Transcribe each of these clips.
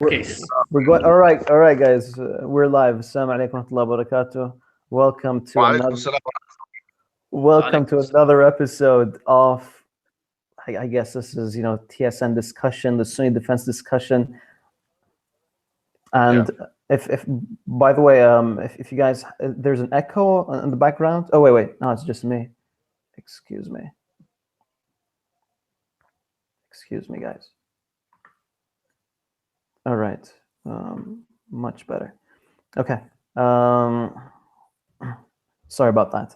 We're, Case. we're going. All right, guys. We're live. Assalamu alaikum wa rahmatullahi wa barakatuh. Welcome to وعليكم another. السلام. Welcome to another episode of. I guess this is TSN discussion, the Sunni defense discussion. And if by the way, if you guys, there's an echo in the background. Oh wait, no, it's just me. Excuse me, guys. All right, much better. Okay. Sorry about that.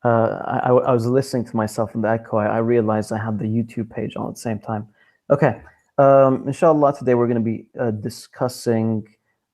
I was listening to myself in the echo. I realized I had the YouTube page on at the same time. Okay. Inshallah, today we're going to be discussing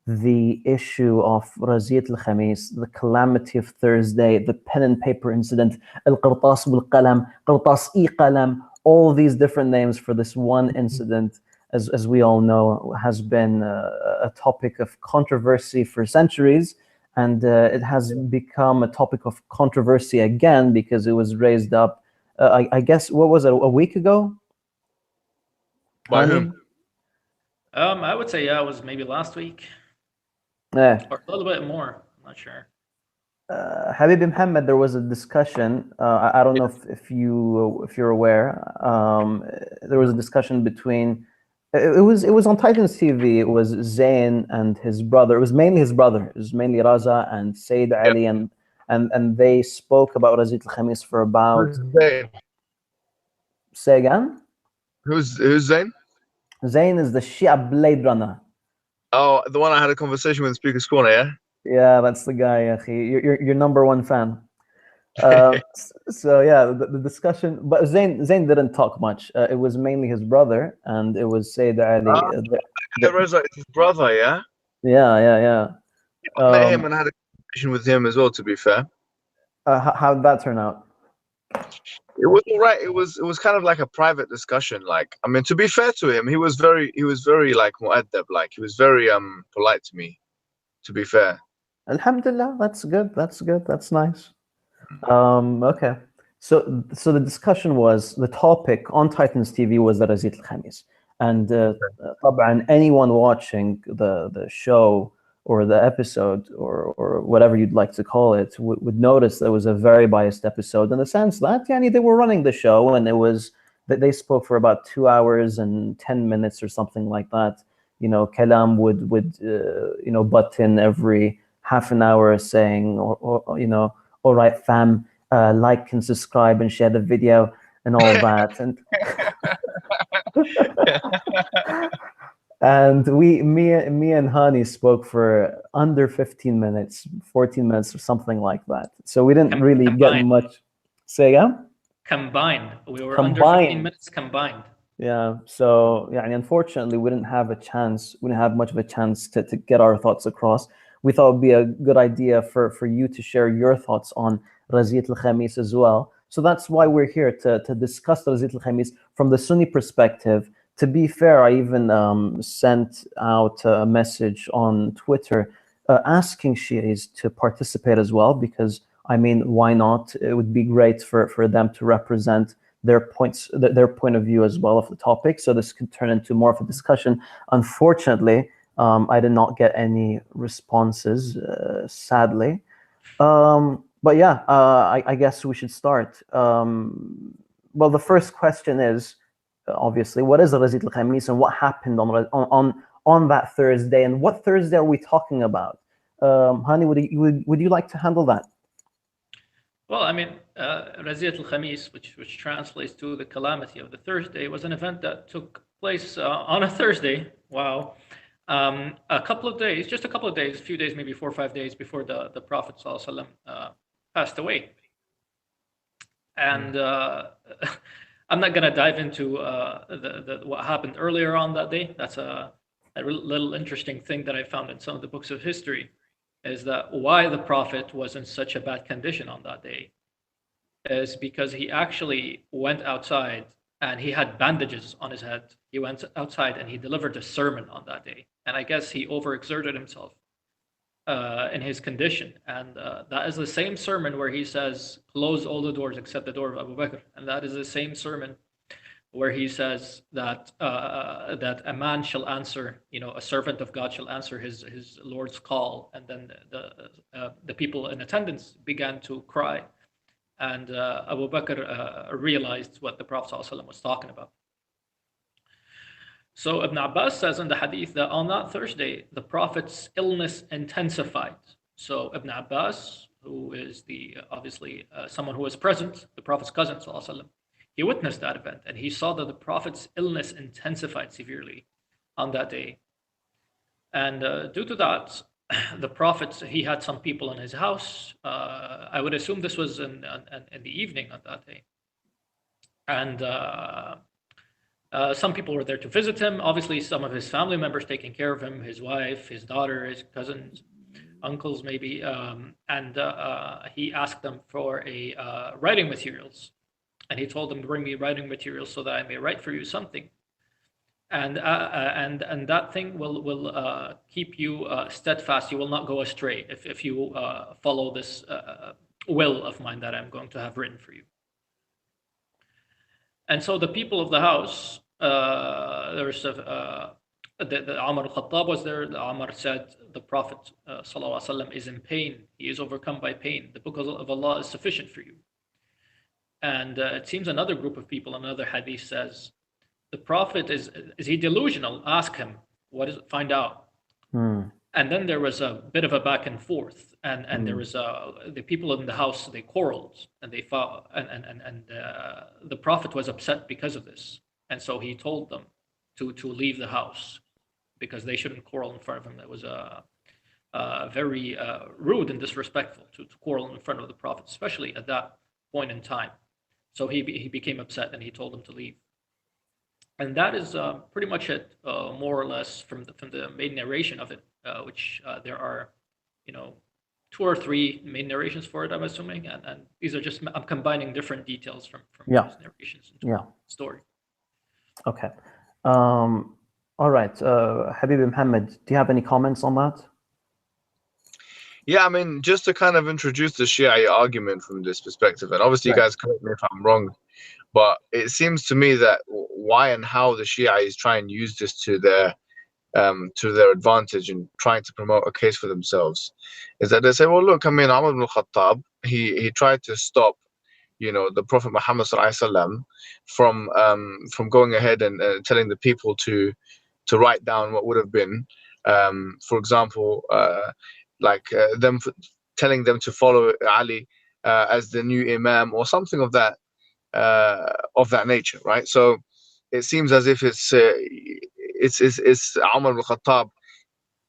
the issue of Raziyat al-Khamis, the calamity of Thursday, the pen and paper incident, al-Qirtas bil-Qalam, Qirtas-i-Qalam, all these different names for this one incident, as we all know, has been a topic of controversy for centuries. And it has become a topic of controversy again because it was raised up, I guess, what was it, a week ago? By Hani? whom? I would say it was maybe last week Yeah. or a little bit more. I'm not sure. Habib Muhammad, there was a discussion. I don't know if you're aware. There was a discussion between. It was on Titans TV. It was Zayn and his brother. It was mainly his brother. It was mainly Raza and Sayyid Ali, and they spoke about Razit al-Khamis for about. Who's Zayn? Say again. Who's Zayn? Zayn is the Shia Blade Runner. Oh, the one I had a conversation with in Speaker's Corner, yeah? Yeah, that's the guy. Akhi. You're number one fan. So yeah, the discussion, but Zayn didn't talk much. It was mainly his brother, and it was Sayyid Ali. Reza is his brother, yeah? Yeah. I met him and I had a conversation with him as well, to be fair. How'd that turn out? It was all right. It was kind of like a private discussion. Like, I mean, to be fair to him, he was very like mu'addab, like he was very polite to me, to be fair. Alhamdulillah, that's good. That's nice. Okay. So the discussion was, the topic on Titans TV was the Razit al-Khamis. And طبعاً anyone watching the show or the episode or whatever you'd like to call it would notice there was a very biased episode, in the sense that they were running the show and that they spoke for about 2 hours and 10 minutes or something like that. Kalam would butt in every half an hour saying, all right, fam, like and subscribe and share the video and all that. And me and Hani spoke for under 15 minutes, 14 minutes or something like that. So we didn't really get much. Say again? Combined. We were under 15 minutes combined. Yeah. So unfortunately we didn't have a chance. We didn't have much of a chance to get our thoughts across. We thought it would be a good idea for you to share your thoughts on Raziyat al-Khamis as well. So that's why we're here to discuss Raziyat al-Khamis from the Sunni perspective. To be fair, I even sent out a message on Twitter asking Shias to participate as well, because, I mean, why not? It would be great for them to represent their point of view as well of the topic. So this could turn into more of a discussion. Unfortunately, I did not get any responses, sadly. But yeah, I guess we should start. Well, the first question is, obviously, what is the Razit al-Khamis and what happened on that Thursday, and what Thursday are we talking about? Hani, would you like to handle that? Well, I mean, Raziyat al-Khamis, which translates to the calamity of the Thursday, was an event that took place on a Thursday. Wow. A couple of days, a few days, maybe 4 or 5 days before the Prophet ﷺ passed away. And I'm not going to dive into what happened earlier on that day. That's a little interesting thing that I found in some of the books of history, is that why the Prophet was in such a bad condition on that day is because he actually went outside and he had bandages on his head. He went outside and he delivered a sermon on that day. And I guess he overexerted himself in his condition. And that is the same sermon where he says, close all the doors except the door of Abu Bakr. And that is the same sermon where he says that that a man shall answer, a servant of God shall answer his Lord's call, and then the people in attendance began to cry, and Abu Bakr realized what the Prophet ﷺ was talking about. So Ibn Abbas says in the hadith that on that Thursday, the Prophet's illness intensified. So Ibn Abbas, who is obviously someone who was present, the Prophet's cousin, ﷺ, he witnessed that event, and he saw that the Prophet's illness intensified severely on that day. And due to that, the Prophet, he had some people in his house. I would assume this was in the evening on that day. And some people were there to visit him. Obviously, some of his family members taking care of him, his wife, his daughter, his cousins, uncles maybe. And he asked them for writing materials. And he told them, bring me writing materials so that I may write for you something. And that thing will keep you steadfast. You will not go astray if you follow this will of mine that I'm going to have written for you. And so the people of the house, there's the Omar al-Khattab was there. The Omar said, the Prophet ﷺ is in pain. He is overcome by pain. The book of Allah is sufficient for you. And it seems another group of people, another hadith says, the Prophet is he delusional? Ask him. What is it? Find out. And then there was a bit of a back and forth, and there was the people in the house, they quarreled, and they fought, and the Prophet was upset because of this, and so he told them to leave the house because they shouldn't quarrel in front of him. It was very rude and disrespectful to quarrel in front of the Prophet, especially at that point in time. So he became upset and he told them to leave. And that is pretty much it, more or less, from the main narration of it, which there are, 2 or 3 main narrations for it, I'm assuming, and these are just, I'm combining different details from these narrations into the story. Okay. All right. Habib Muhammad, do you have any comments on that? Yeah, I mean, just to kind of introduce the Shia argument from this perspective, and obviously you guys correct me if I'm wrong, but it seems to me that why and how the Shia is trying to use this to their advantage and trying to promote a case for themselves is that they say, well, look, I mean, Umar ibn Khattab, he tried to stop, the Prophet Muhammad sallallahu from going ahead and telling the people to write down what would have been, for example, telling them to follow Ali as the new Imam or something of that nature, right? So it seems as if it's Umar ibn Khattab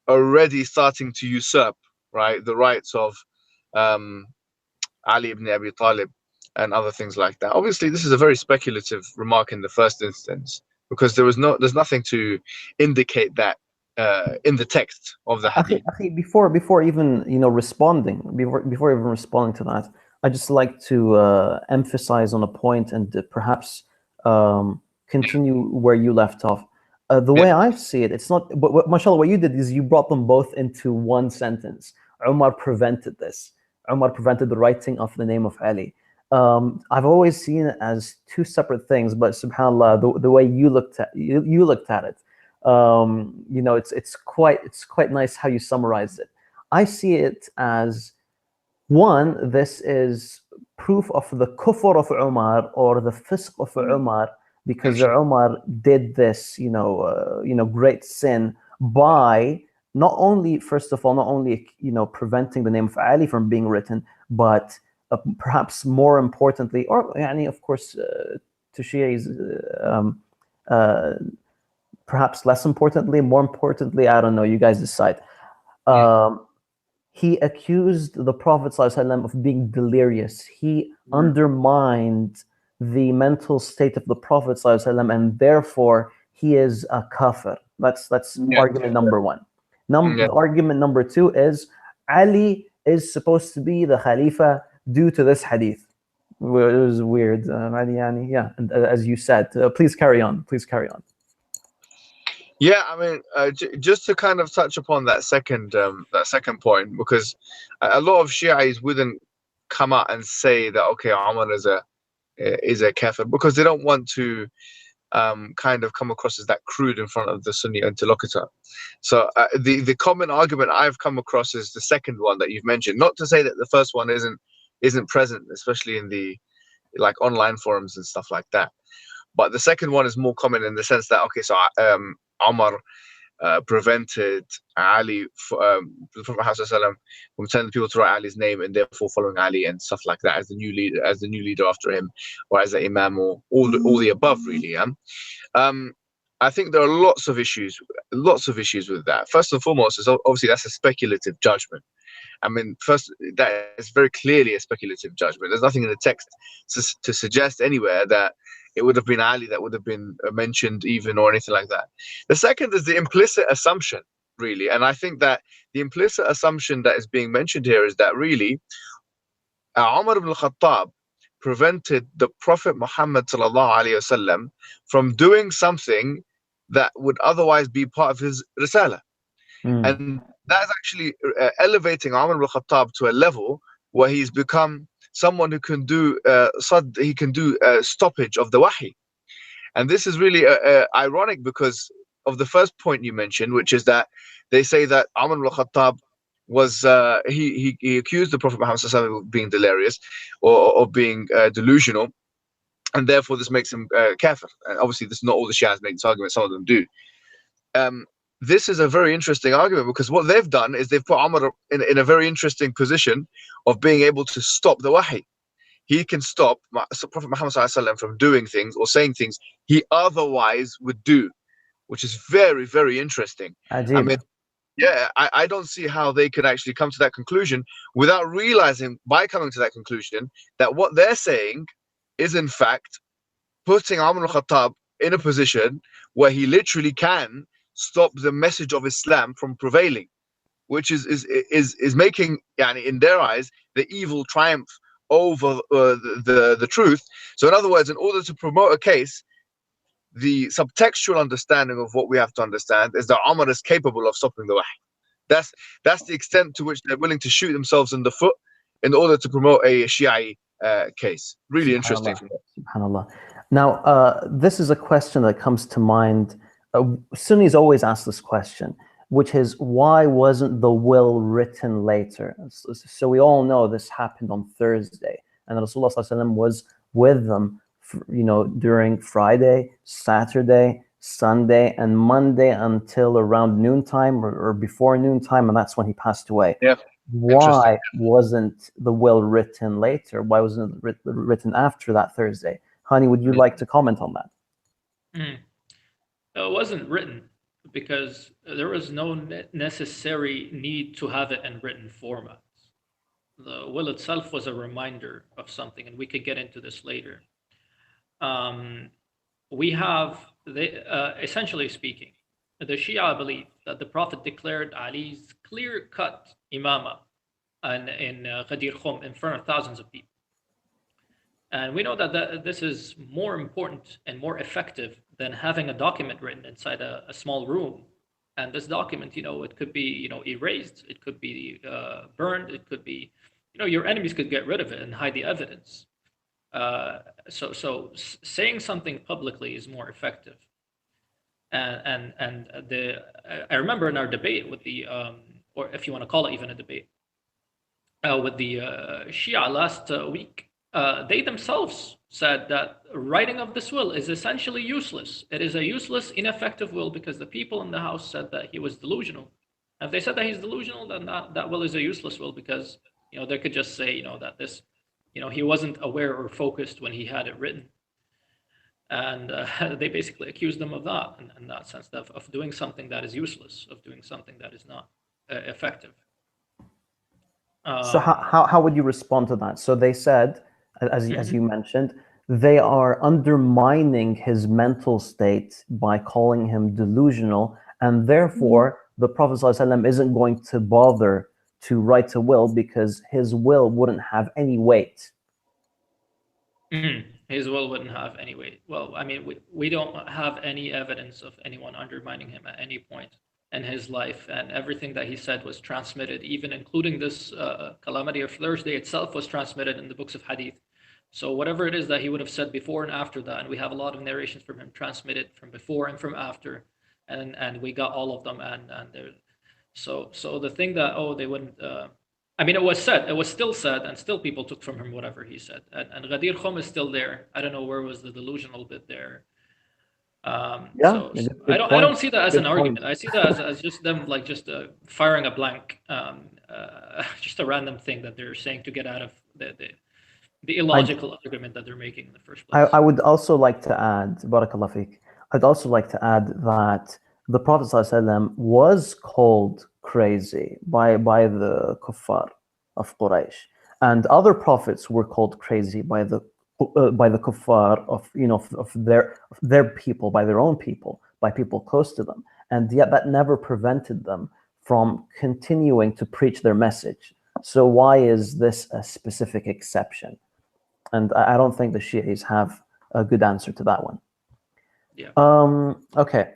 already starting to usurp, right, the rights of Ali ibn Abi Talib and other things like that. Obviously, this is a very speculative remark in the first instance because there's nothing to indicate that in the text of the hadith. Before even responding to that, I just like to emphasize on a point and perhaps continue where you left off. The way I see it, it's not. But mashallah, what you did is you brought them both into one sentence. Umar prevented this. Umar prevented the writing of the name of Ali. I've always seen it as 2 separate things, but subhanallah, the way you looked at it. It's quite nice how you summarize it. I see it as, one, this is proof of the kufr of Umar or the fisq of Umar, because Umar did this, great sin by not only preventing the name of Ali from being written, but perhaps more importantly, or of course, to Shia's perhaps less importantly, more importantly, I don't know, you guys decide. He accused the Prophet ﷺ of being delirious. He undermined the mental state of the Prophet ﷺ, and therefore he is a kafir. That's argument number 1. Argument number 2 is Ali is supposed to be the Khalifa due to this hadith. It was weird. And as you said, please carry on. Yeah, I mean, just to kind of touch upon that second point, because a lot of Shiites wouldn't come out and say that, okay, Umar is a kafir, because they don't want to kind of come across as that crude in front of the Sunni interlocutor. So the common argument I've come across is the second one that you've mentioned. Not to say that the first one isn't present, especially in the like online forums and stuff like that. But the second one is more common in the sense that, okay, so Omar prevented Ali, the Prophet Muhammad from telling people to write Ali's name and therefore following Ali and stuff like that as the new leader after him, or as an imam, or all the above, really. I think there are lots of issues with that. First and foremost, is obviously that's a speculative judgment. I mean, first, that is very clearly a speculative judgment. There's nothing in the text to suggest anywhere that it would have been Ali that would have been mentioned even, or anything like that. The second is the implicit assumption, really. And I think that the implicit assumption that is being mentioned here is that really Umar ibn al-Khattab prevented the Prophet Muhammad ﷺ from doing something that would otherwise be part of his risala. And that is actually elevating Umar ibn al-Khattab to a level where he's become someone who can do stoppage of the wahi. And this is really ironic because of the first point you mentioned, which is that they say that Umar ibn al-Khattab was he accused the Prophet Muhammad of being delirious or being delusional, and therefore this makes him kafir. And obviously this is not all the Shias make this argument, some of them do. This is a very interesting argument because what they've done is they've put Umar in a very interesting position of being able to stop the wahi. He can stop Prophet Muhammad from doing things or saying things he otherwise would do, which is very, very interesting. Ajib. I mean, yeah, I don't see how they could actually come to that conclusion without realizing, by coming to that conclusion, that what they're saying is in fact putting Umar al-Khattab in a position where he literally can stop the message of Islam from prevailing, which is making, in their eyes, the evil triumph over the truth. So in other words, in order to promote a case, the subtextual understanding of what we have to understand is that Umar is capable of stopping the wahy. That's the extent to which they're willing to shoot themselves in the foot in order to promote a Shia case. Really interesting. SubhanAllah. Now, this is a question that comes to mind. Sunnis always ask this question, which is, why wasn't the will written later? So we all know this happened on Thursday, and Rasulullah ﷺ was with them, during Friday, Saturday, Sunday, and Monday until around noontime or before noontime, and that's when he passed away. Yeah. Why wasn't the will written later? Why wasn't it written after that Thursday? Hani, would you like to comment on that? It wasn't written because there was no necessary need to have it in written formats. The will itself was a reminder of something, and we could get into this later. We have, essentially speaking, the Shia believe that the Prophet declared Ali's clear-cut imama in Ghadir Khum in front of thousands of people. And we know that this is more important and more effective than having a document written inside a small room. And this document, it could be, erased, it could be burned, it could be, your enemies could get rid of it and hide the evidence. So saying something publicly is more effective. And I remember in our debate with the, or if you want to call it even a debate, with the Shia last week, they themselves said that writing of this will is essentially useless. It is a useless, ineffective will because the people in the house said that he was delusional. If they said that he's delusional, then that will is a useless will because, they could just say, that this, he wasn't aware or focused when he had it written. And they basically accused them of that, in that sense, of doing something that is useless, of doing something that is not effective. So how would you respond to that? So they said, as you mentioned, they are undermining his mental state by calling him delusional, and therefore the Prophet ﷺ isn't going to bother to write a will because his will wouldn't have any weight. His will wouldn't have any weight. Well, I mean, we don't have any evidence of anyone undermining him at any point in his life, and everything that he said was transmitted, even including this calamity of Thursday itself was transmitted in the books of hadith. So whatever it is that he would have said before and after that, and we have a lot of narrations from him transmitted from before and from after, and we got all of them, and there. So the thing that they wouldn't. I mean, it was said, it was still said, and still people took from him whatever he said. And Ghadir Khum is still there. I don't know where was the delusional bit there. Yeah, So good I point. don't see that as Good an point. argument. I see that as just them like just firing a blank, just a random thing that they're saying to get out of the illogical argument that they're making in the first place. I would also like to add, Barakallah fiqh, I'd also like to add that the Prophet ﷺ was called crazy by the kuffar of Quraysh, and other prophets were called crazy by the kuffar of of their people, by their own people, by people close to them, and yet that never prevented them from continuing to preach their message. So why is this a specific exception? And I don't think the Shi'is have a good answer to that one. Yeah. Okay.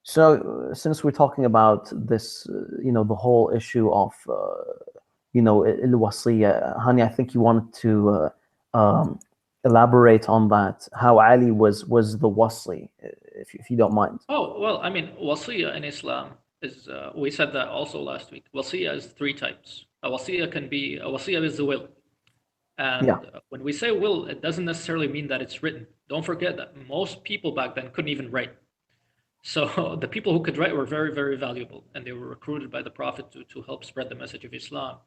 So since we're talking about this, the whole issue of, al-Wasiyya, Hani, I think you wanted to elaborate on that, how Ali was the Wasi, if you don't mind. Oh, well, I mean, Wasiyya in Islam is, we said that also last week. Wasiyya is three types. A Wasiyya is the will. And Yeah. when we say will, it doesn't necessarily mean that it's written. Don't forget that most people back then couldn't even write. So the people who could write were very, very valuable, and they were recruited by the Prophet to help spread the message of Islam.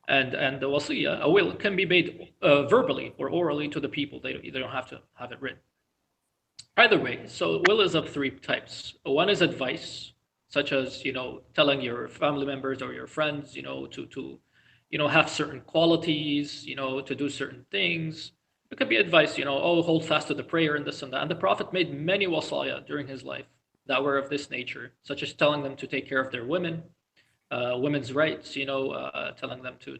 And the wasiyya, a will, can be made verbally or orally to the people. They don't have to have it written. Either way, so will is of three types. One is advice, such as telling your family members or your friends, to have certain qualities, to do certain things. It could be advice, hold fast to the prayer and this and that. And the Prophet made many wasaya during his life that were of this nature, such as telling them to take care of their women, women's rights, telling them to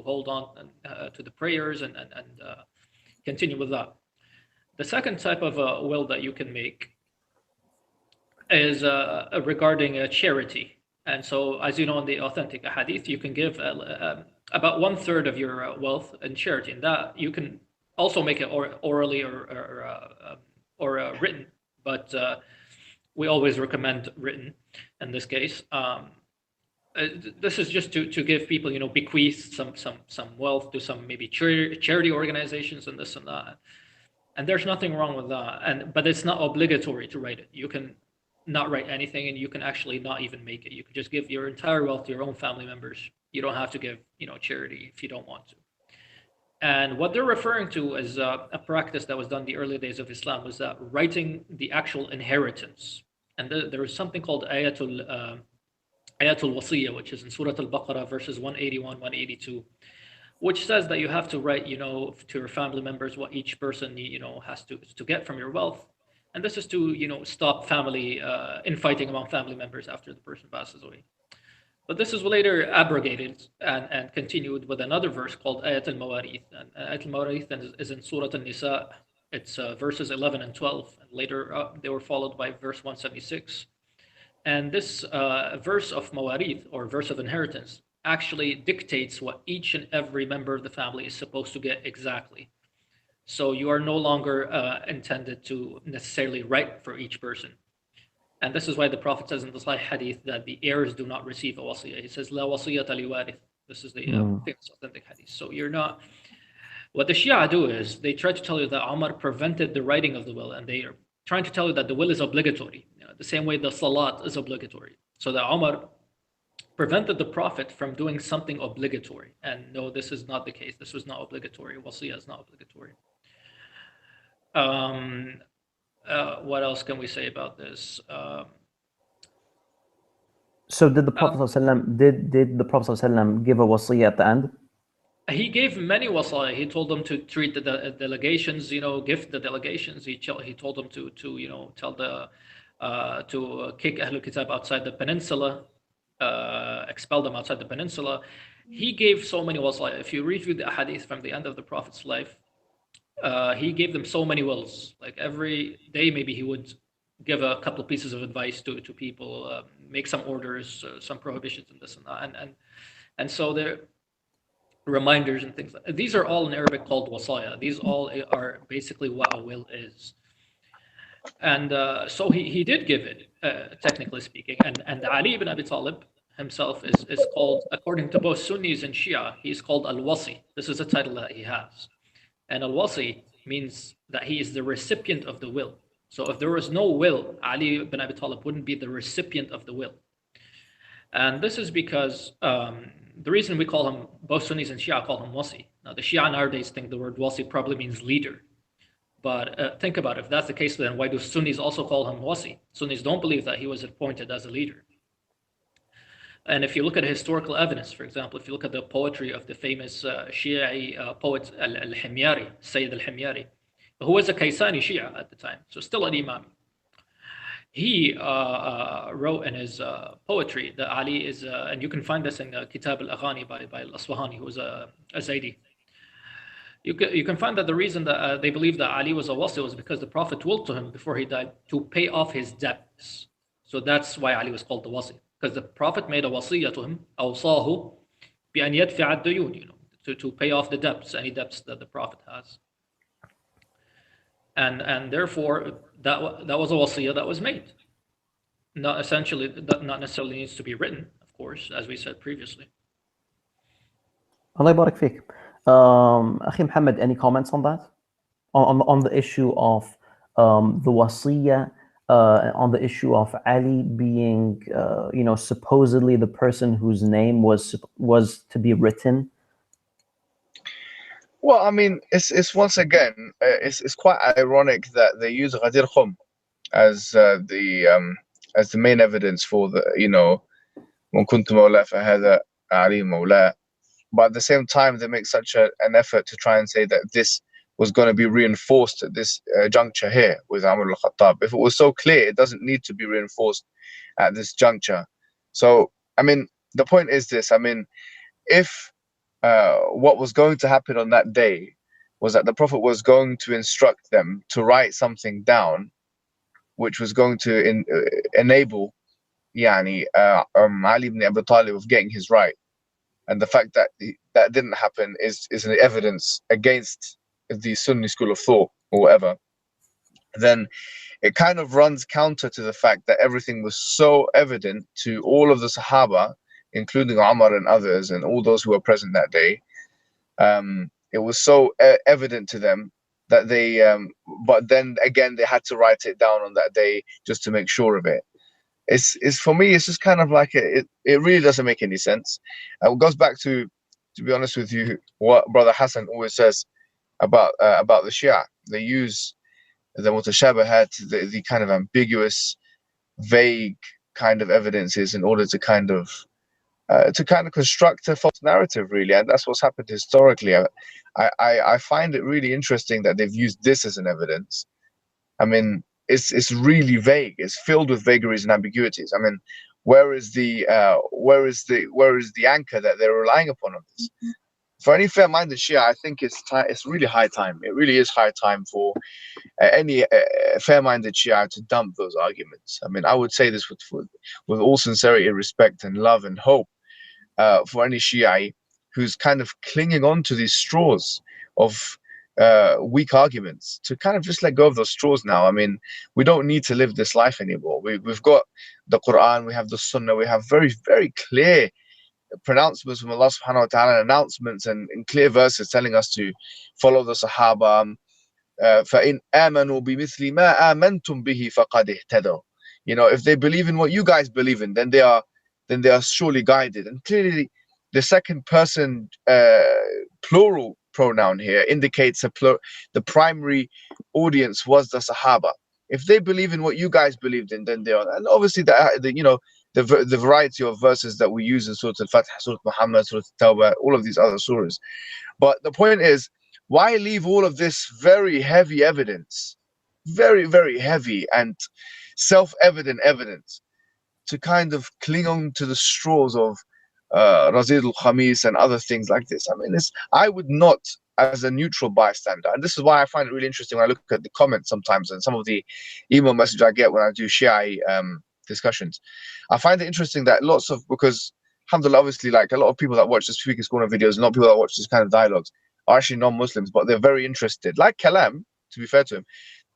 hold on to the prayers and continue with that. The second type of will that you can make is regarding charity. And so, as you know, in the authentic hadith, you can give about 1/3 of your wealth in charity, and that you can also make it orally or written, but we always recommend written in this case. This is just to give people, bequeath some wealth to some maybe charity organizations and this and that. And there's nothing wrong with that. But it's not obligatory to write it. You can not write anything, and you can actually not even make it. You can just give your entire wealth to your own family members. You don't have to give, charity if you don't want to. And what they're referring to as a practice that was done in the early days of Islam was that writing the actual inheritance. And there is something called Ayatul Wasiyya, which is in Surah Al-Baqarah, verses 181, 182, which says that you have to write, to your family members what each person, has to get from your wealth. And this is to, stop family infighting among family members after the person passes away. But this is later abrogated and continued with another verse called Ayat al-Mawarith. And Ayat al-Mawarith is in Surah An-Nisa. It's verses 11 and 12. And later they were followed by verse 176. And this verse of Mawarith, or verse of inheritance, actually dictates what each and every member of the family is supposed to get exactly. So you are no longer intended to necessarily write for each person. And this is why the Prophet says in the Sahih Hadith that the heirs do not receive a wasiyah. He says, La wasiyata li warith. This is the famous authentic Hadith. So you're not. What the Shia do is they try to tell you that Omar prevented the writing of the will, and they are trying to tell you that the will is obligatory. The same way the salat is obligatory. So that Omar prevented the Prophet from doing something obligatory. And no, this is not the case. This was not obligatory. Wasiyah is not obligatory. What else can we say about this? So did the Prophet did the Prophet give a wasiyah at the end? He gave many wasiyah. He told them to treat the delegations, gift the delegations. He told them to tell to kick Ahlul Kitab outside the peninsula, expel them outside the peninsula. He gave so many wasiyah. If you review the hadith from the end of the Prophet's life, he gave them so many wills. Like every day, maybe he would give a couple of pieces of advice to people, make some orders, some prohibitions, and this and that. And so there, reminders and things like that. These are all in Arabic called wasaya. These all are basically what a will is. And so he did give it, technically speaking. And Ali ibn Abi Talib himself is called, according to both Sunnis and Shia, he's called al-Wasi. This is a title that he has. And al-Wasi means that he is the recipient of the will. So if there was no will, Ali ibn Abi Talib wouldn't be the recipient of the will. And this is because the reason we call him, both Sunnis and Shia call him Wasi. Now the Shia nowadays think the word Wasi probably means leader. But think about it, if that's the case, then why do Sunnis also call him Wasi? Sunnis don't believe that he was appointed as a leader. And if you look at historical evidence, for example, if you look at the poetry of the famous Shia poet al-Himyari, Sayyid al-Himyari, who was a Kaysani Shia at the time, so still an Imam. He wrote in his poetry that Ali is, and you can find this in Kitabullah by al-Asfahani, who was a Zaydi. You can find that the reason that they believe that Ali was a wasi was because the Prophet willed to him before he died to pay off his debts. So that's why Ali was called the wasi, because the Prophet made a wasiyya to him, awsahu بأن يدفع الديون, to pay off the debts, any debts that the Prophet has. And therefore that was a wasiyya that was made. Not necessarily needs to be written, of course, as we said previously. Allah يبارك فيك. Akhi Muhammad, any comments on that? On the issue of the wasiyya, on the issue of Ali being, supposedly the person whose name was to be written? Well, I mean, it's once again, it's quite ironic that they use Ghadir Khum as the main evidence for the, من كنت مولاه فهذا علي مولاه. But at the same time, they make such an effort to try and say that this was going to be reinforced at this juncture here with Umar al-Khattab. If it was so clear, it doesn't need to be reinforced at this juncture. So, I mean, the point is this. I mean, if what was going to happen on that day was that the Prophet was going to instruct them to write something down, which was going to enable Ali ibn Abi Talib of getting his right. And the fact that that didn't happen is an evidence against the Sunni school of thought or whatever. Then it kind of runs counter to the fact that everything was so evident to all of the Sahaba, including Omar and others and all those who were present that day. It was so evident to them that they, but then again, they had to write it down on that day just to make sure of it. It's for me, it's just kind of like it really doesn't make any sense. It goes back to be honest with you, what Brother Hassan always says about the Shia. They use the mutashabahat, the kind of ambiguous, vague kind of evidences in order to kind of construct a false narrative, really, and that's what's happened historically. I find it really interesting that they've used this as an evidence. I mean, it's really vague. It's filled with vagaries and ambiguities. I mean, where is the anchor that they're relying upon on this? For any fair-minded Shia, I think it's really high time. It really is high time for any fair-minded Shia to dump those arguments. I mean, I would say this with all sincerity, respect, and love and hope for any Shia who's kind of clinging on to these straws of weak arguments, to kind of just let go of those straws now. I mean, we don't need to live this life anymore. We've got the Quran, we have the Sunnah, we have very, very clear pronouncements from Allah subhanahu wa ta'ala, announcements and clear verses telling us to follow the Sahaba. فَإِنْ آمَنُوا بِمِثْلِ مَا آمَنْتُمْ بِهِ فَقَدْ اهْتَدَوْا. If they believe in what you guys believe in, then they are surely guided. And clearly the second person plural pronoun here indicates the primary audience was the Sahaba. If they believe in what you guys believed in, then they are. And obviously the variety of verses that we use in Surah Al-Fatih, Surah Muhammad, Surah Al-Tawbah, all of these other surahs. But the point is, why leave all of this very heavy evidence, very, very heavy and self-evident evidence, to kind of cling on to the straws of Razid al-Khamis and other things like this? I mean, I would not, as a neutral bystander, and this is why I find it really interesting when I look at the comments sometimes and some of the email message I get when I do Shia discussions. I find it interesting that because alhamdulillah, obviously, like a lot of people that watch the Speaker's Corner videos, a lot of people that watch this kind of dialogues are actually non-Muslims, but they're very interested. Like Kalam, to be fair to him,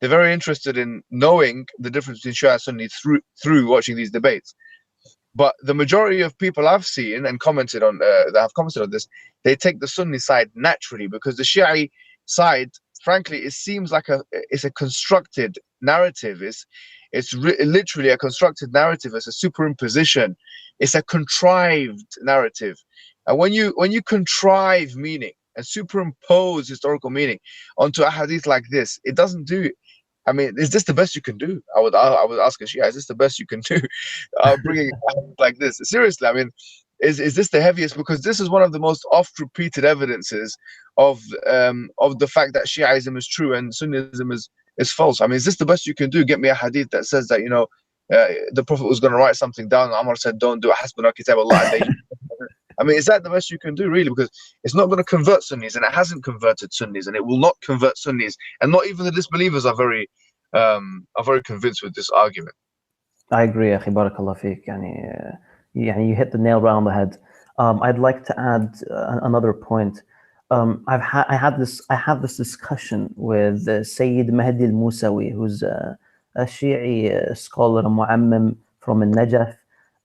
they're very interested in knowing the difference between Shia and Sunni through watching these debates. But the majority of people I've seen and commented on that have commented on this, they take the Sunni side naturally, because the Shia side, frankly, it seems like it's a constructed narrative. It's literally a constructed narrative. It's a superimposition. It's a contrived narrative. And when you contrive meaning and superimpose historical meaning onto a hadith like this, it doesn't do. I mean, is this the best you can do? I would ask a Shia, is this the best you can do? Bringing a hadith like this, seriously. I mean, is this the heaviest? Because this is one of the most oft-repeated evidences of the fact that Shiaism is true and Sunnism is false. I mean, is this the best you can do? Get me a hadith that says that, you know, the Prophet was going to write something down. Omar said, "Don't do it. Hasbuna, Kitabullah." I mean, is that the best you can do, really? Because it's not going to convert Sunnis, and it hasn't converted Sunnis, and it will not convert Sunnis, and not even the disbelievers are very convinced with this argument. I agree, Akhi, barakallah feek. Yani, you hit the nail right on the head. I'd like to add another point. I had this discussion with Sayyid Mahdi al-Musawi, who's a Shi'i scholar, a mu'ammim from Najaf,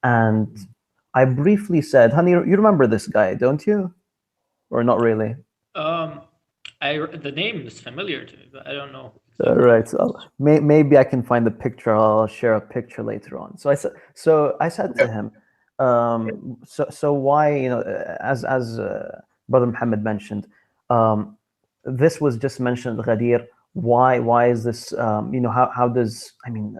and I briefly said, "Honey, you remember this guy, don't you? Or not really?" The name is familiar to me, but I don't know. All right, so maybe I can find the picture. I'll share a picture later on. So I said to him, so why, you know, as Brother Muhammad mentioned, this was just mentioned, Ghadir. Why is this? You know, how does, I mean,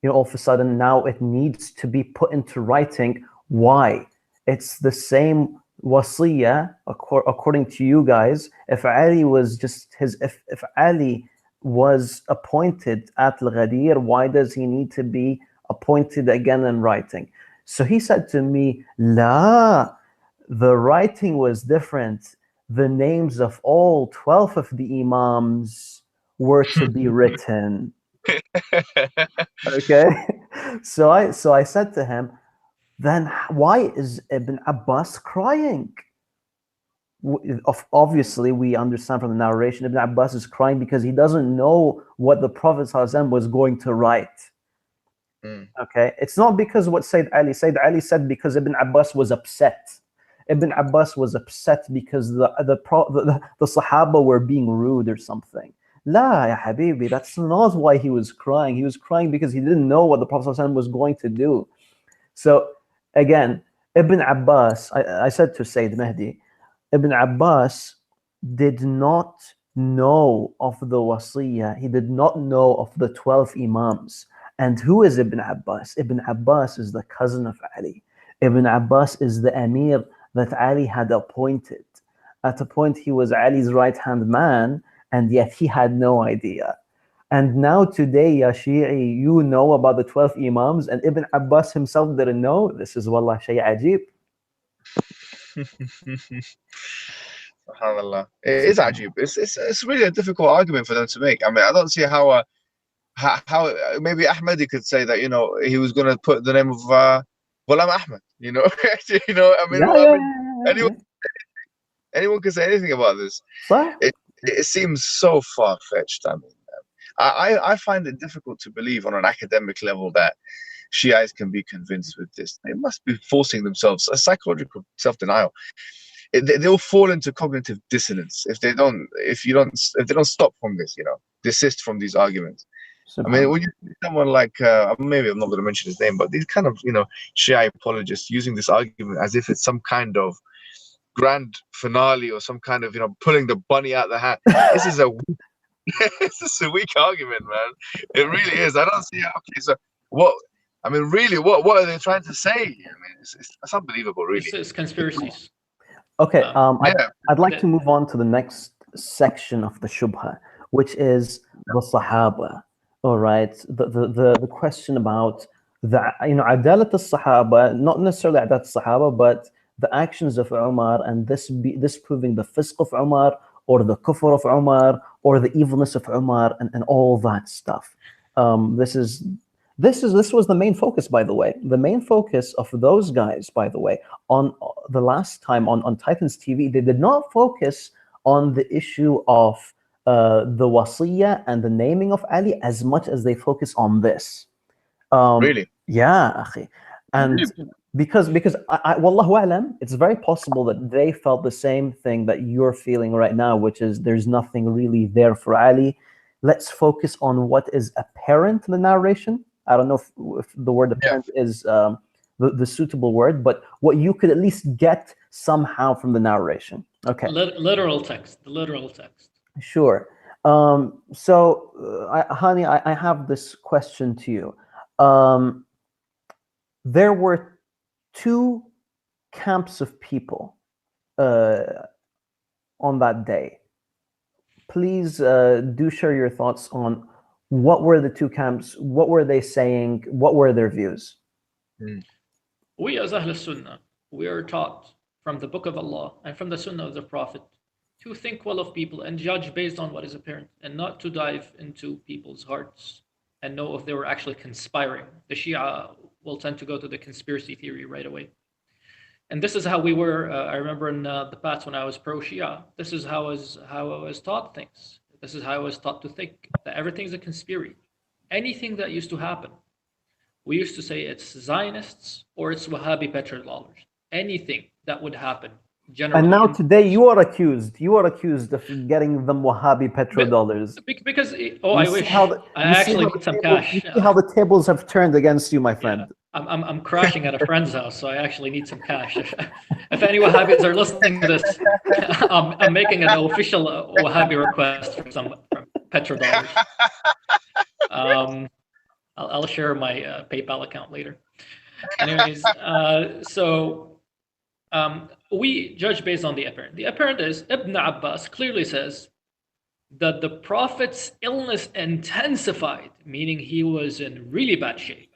you know, all of a sudden now it needs to be put into writing. Why? It's the same wasiyya according to you guys. If Ali was just if Ali was appointed at Al-Ghadir, why does he need to be appointed again in writing? So he said to me, "La, the writing was different. The names of all 12 of the Imams were to be written." Okay, so I said to him, then why is Ibn Abbas crying? Obviously, we understand from the narration, Ibn Abbas is crying because he doesn't know what the Prophet ﷺ was going to write. Okay, it's not because what Sayyid Ali said because Ibn Abbas was upset. Ibn Abbas was upset because the Sahaba were being rude or something. La, ya habibi, that's not why he was crying. He was crying because he didn't know what the Prophet ﷺ was going to do. So again, Ibn Abbas, I said to Sayyid Mahdi, Ibn Abbas did not know of the wasiyya. He did not know of the 12 Imams. And who is Ibn Abbas? Ibn Abbas is the cousin of Ali. Ibn Abbas is the Amir that Ali had appointed. At a point, he was Ali's right-hand man, and yet he had no idea. And now today, ya Shi'i, you know about the 12 Imams, and Ibn Abbas himself didn't know. This is wallah shay ajib. SubhanAllah. It is ajib. It's really a difficult argument for them to make. I mean, I don't see how maybe Ahmadi could say that, you know, he was going to put the name of Ghulam Ahmad, you know. You know, I mean, anyone can say anything about this. It seems so far-fetched. I mean, I find it difficult to believe on an academic level that Shiites can be convinced with this. They must be forcing themselves a psychological self-denial. They'll fall into cognitive dissonance if they don't stop from this, you know, desist from these arguments. I mean, when you see someone like maybe I'm not going to mention his name, but these kind of, you know, Shia apologists using this argument as if it's some kind of grand finale or some kind of, you know, pulling the bunny out the hat. This is a weak argument, man. It really is. I don't see how. Okay, so what? I mean, really, what are they trying to say? I mean, it's unbelievable, really. It's conspiracies. Okay, I'd like to move on to the next section of the Shubha, which is the Sahaba. All right, the question about the, you know, Adalat al-Sahaba, not necessarily Adalat al-Sahaba, but the actions of Umar, and this proving the fisq of Umar, or the kufr of Umar, or the evilness of Umar, and all that stuff. This is This was the main focus, by the way. The main focus of those guys, by the way, on the last time on Titans TV, they did not focus on the issue of the wasiyya and the naming of Ali as much as they focus on this. Really? Yeah, akhi. And because wallahu alam, it's very possible that they felt the same thing that you're feeling right now, which is there's nothing really there for Ali. Let's focus on what is apparent in the narration. I don't know if the word apparent is the suitable word, but what you could at least get somehow from the narration. Okay. Literal text, the literal text. Sure. So, Hani, I have this question to you. There were two camps of people on that day. Please do share your thoughts on what were the two camps, what were they saying, what were their views? We as Ahl Sunnah, we are taught from the Book of Allah and from the Sunnah of the Prophet to think well of people and judge based on what is apparent, and not to dive into people's hearts and know if they were actually conspiring. The Shia will tend to go to the conspiracy theory right away. And this is how we were. I remember in the past when I was pro-Shia, this is how I was taught things. This is how I was taught to think, that everything's a conspiracy. Anything that used to happen, we used to say it's Zionists or it's Wahhabi petrodollars. Anything that would happen. Generally. And now today you are accused of getting them Wahhabi petrodollars. Because I wish I actually need some cash. You see how the tables have turned against you, my friend. Yeah. I'm crashing at a friend's house, so I actually need some cash. If any Wahhabis are listening to this, I'm making an official Wahhabi request for some petrodollars. I'll share my PayPal account later. Anyways, we judge based on the apparent. The apparent is Ibnu Abbas clearly says that the Prophet's illness intensified, meaning he was in really bad shape.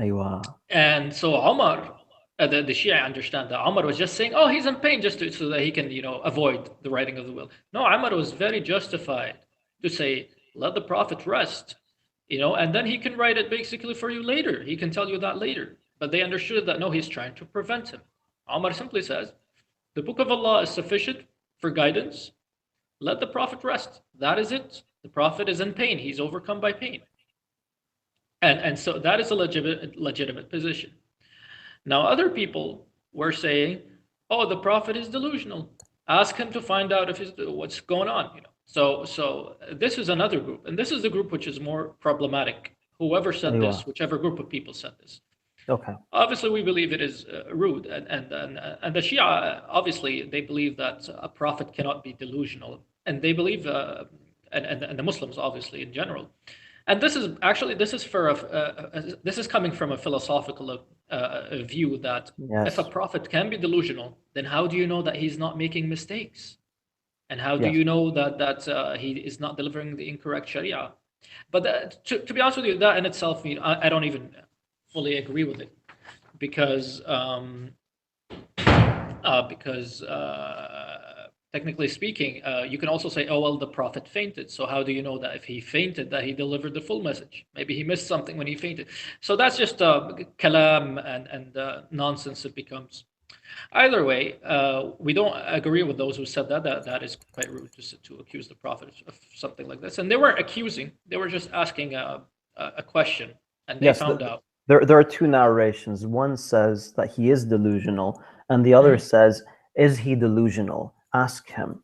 Aywa. And so Omar, the Shia understand that Omar was just saying, oh, he's in pain just so that he can, avoid the writing of the will. No, Omar was very justified to say, let the Prophet rest, and then he can write it basically for you later. He can tell you that later. But they understood that, no, he's trying to prevent him. Omar simply says, the Book of Allah is sufficient for guidance. Let the Prophet rest. That is it. The Prophet is in pain. He's overcome by pain. And so that is a legitimate position. Now, other people were saying, oh, the Prophet is delusional. Ask him to find out what's going on. So this is another group. And this is the group which is more problematic. Whoever said this, whichever group of people said this. Okay. Obviously, we believe it is rude, and the Shia, obviously, they believe that a prophet cannot be delusional, and they believe, and the Muslims, obviously, in general, and this is coming from a philosophical view that if a prophet can be delusional, then how do you know that he's not making mistakes, and how do you know that he is not delivering the incorrect Sharia? But to be honest with you, that in itself, I don't even fully agree with it, because technically speaking, you can also say, oh well, the Prophet fainted, so how do you know that if he fainted that he delivered the full message? Maybe he missed something when he fainted. So that's just kalam and nonsense it becomes. Either way, we don't agree with those who said that is quite rude to accuse the Prophet of something like this. And they weren't accusing, they were just asking a question, and they found out. There are two narrations. One says that he is delusional, and the other says, is he delusional? Ask him,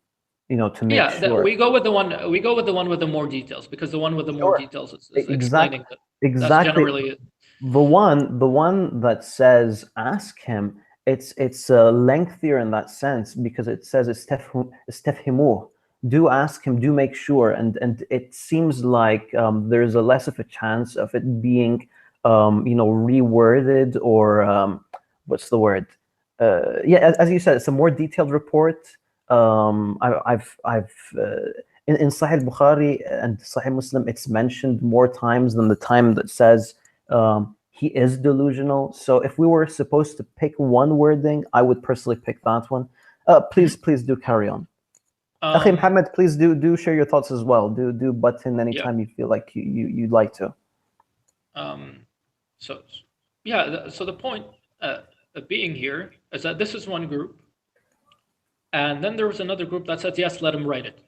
to make sure. We go with the one. We go with the one with the more details, because the one with the more details is explaining that. Exactly. That's generally it. The one that says ask him, it's lengthier in that sense, because it says istafhimuh. Do ask him, do make sure, and it seems like there's a less of a chance of it being reworded, or what's the word? As you said, it's a more detailed report. I've in Sahih Bukhari and Sahih Muslim, it's mentioned more times than the time that says he is delusional. So if we were supposed to pick one wording, I would personally pick that one. Please do carry on. Akhi Mohammed, please do share your thoughts as well. Do butt in anytime you feel like you'd like to. So, yeah, so the point of being here is that this is one group, and then there was another group that said, yes, let him write it.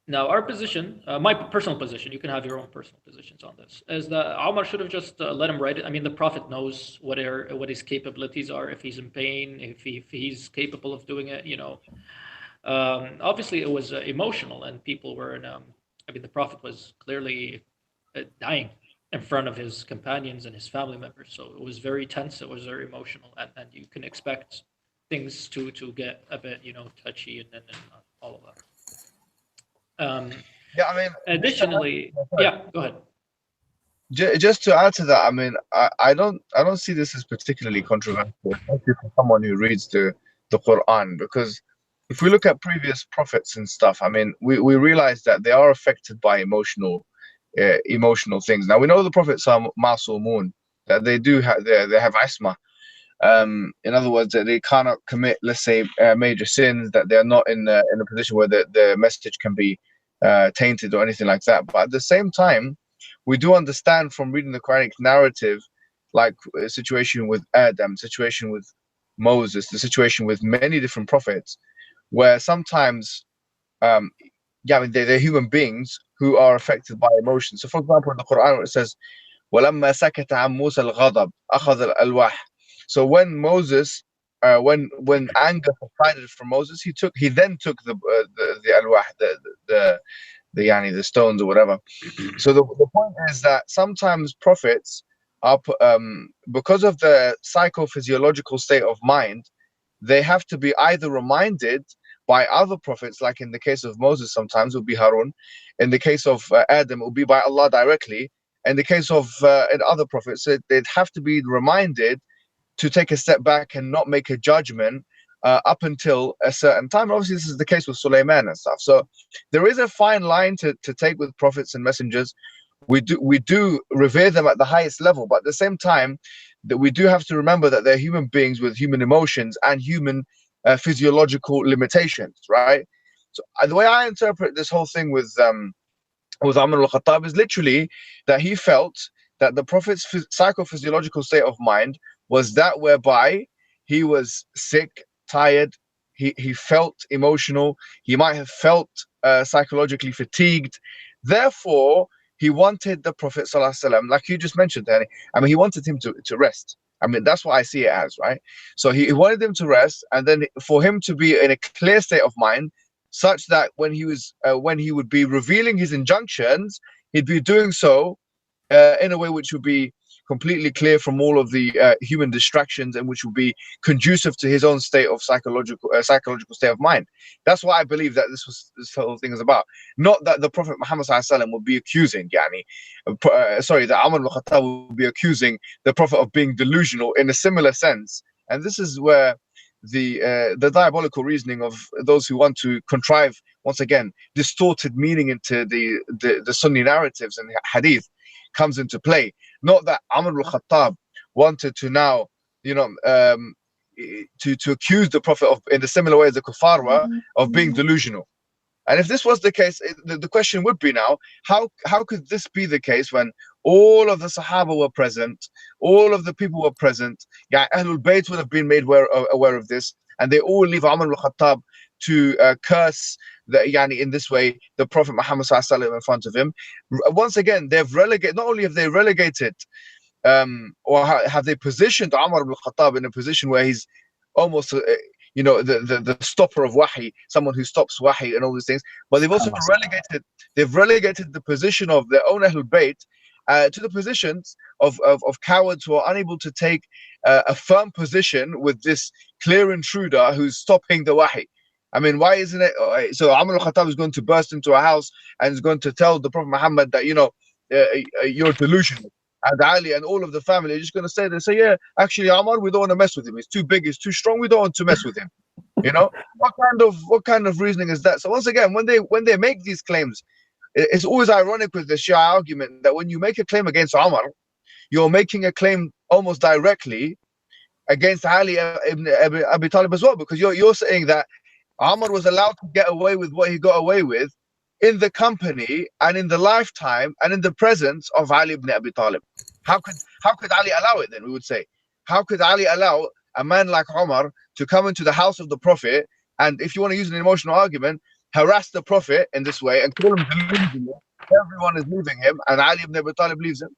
Now, our position, my personal position, you can have your own personal positions on this, is that Omar should have just let him write it. I mean, the Prophet knows what his capabilities are, if he's in pain, if he's capable of doing it, you know. Obviously, it was emotional, and people were in. I mean, the Prophet was clearly dying in front of his companions and his family members, so it was very tense. It was very emotional, and you can expect things to get a bit, you know, touchy and all of that. Yeah, I mean, Additionally, yeah, go ahead. Just to add to that, I mean, I don't see this as particularly controversial, especially for someone who reads the Quran, because if we look at previous prophets and stuff, I mean, we realize that they are affected by emotional things. Now we know the prophets are masumun, that they do have they have isma. In other words, that they cannot commit, let's say, major sins, that they're not in a position where the message can be tainted or anything like that. But at the same time, we do understand from reading the Quranic narrative, like a situation with Adam, situation with Moses, the situation with many different prophets, where sometimes, yeah, I mean, they're human beings who are affected by emotions. So, for example, in the Quran, it says, وَلَمَّا سَكَتَ عَن مُوسَى الْغَضَبِ أَخَذَ الْأَلْوَاحِ. So when Moses, when anger subsided from Moses, he then took the alwah, the stones or whatever. So the point is that sometimes prophets are, because of the psychophysiological state of mind, they have to be either reminded by other prophets, like in the case of Moses, sometimes it will be Harun. In the case of Adam, it will be by Allah directly. In the case of in other prophets, they'd have to be reminded to take a step back and not make a judgment up until a certain time. Obviously, this is the case with Sulaiman and stuff. So there is a fine line to take with prophets and messengers. We do revere them at the highest level, but at the same time, that we do have to remember that they're human beings with human emotions and human physiological limitations, right? So the way I interpret this whole thing with Umar al-Khattab is literally that he felt that the Prophet's psychophysiological state of mind was that whereby he was sick, tired, he felt emotional, he might have felt psychologically fatigued. Therefore, he wanted the Prophet ﷺ, like you just mentioned, Hani, I mean, he wanted him to rest. I mean, that's what I see it as, right? So he wanted him to rest, and then for him to be in a clear state of mind, such that when he would be revealing his injunctions, he'd be doing so in a way which would be completely clear from all of the human distractions, and which would be conducive to his own state of psychological state of mind. That's what I believe that this whole thing is about. Not that the Prophet Muhammad ﷺ would be accusing, that Umar al-Khattab would be accusing the Prophet of being delusional in a similar sense. And this is where the diabolical reasoning of those who want to contrive, once again, distorted meaning into the Sunni narratives and hadith comes into play. Not that Umar al-Khattab wanted to now, to accuse the Prophet of, in the similar way as the kuffar were, of being delusional. And if this was the case, the question would be now, how could this be the case when all of the Sahaba were present, all of the people were present, Ahlul Bayt would have been made aware of this, and they all leave Umar al-Khattab to curse in this way the Prophet Muhammad ﷺ in front of him. Once again, they've relegated, not only have they relegated or have they positioned Umar al-Khattab in a position where he's almost the stopper of wahi, someone who stops wahi and all these things, but they've also relegated the position of their own Ahlul Bayt to the positions of cowards who are unable to take a firm position with this clear intruder who's stopping the wahi. I mean, why isn't it? So Umar al-Khattab is going to burst into a house and is going to tell the Prophet Muhammad that you're delusional. And Ali and all of the family are just going to say, yeah, actually, Umar, we don't want to mess with him. He's too big, he's too strong. We don't want to mess with him. What kind of reasoning is that? So once again, when they make these claims, it's always ironic with the Shia argument that when you make a claim against Umar, you're making a claim almost directly against Ali ibn Abi Talib as well, because you're saying that Umar was allowed to get away with what he got away with in the company and in the lifetime and in the presence of Ali ibn Abi Talib. How could Ali allow it then, we would say? How could Ali allow a man like Omar to come into the house of the Prophet and, if you want to use an emotional argument, harass the Prophet in this way and call him delusional? Everyone is leaving him and Ali ibn Abi Talib leaves him.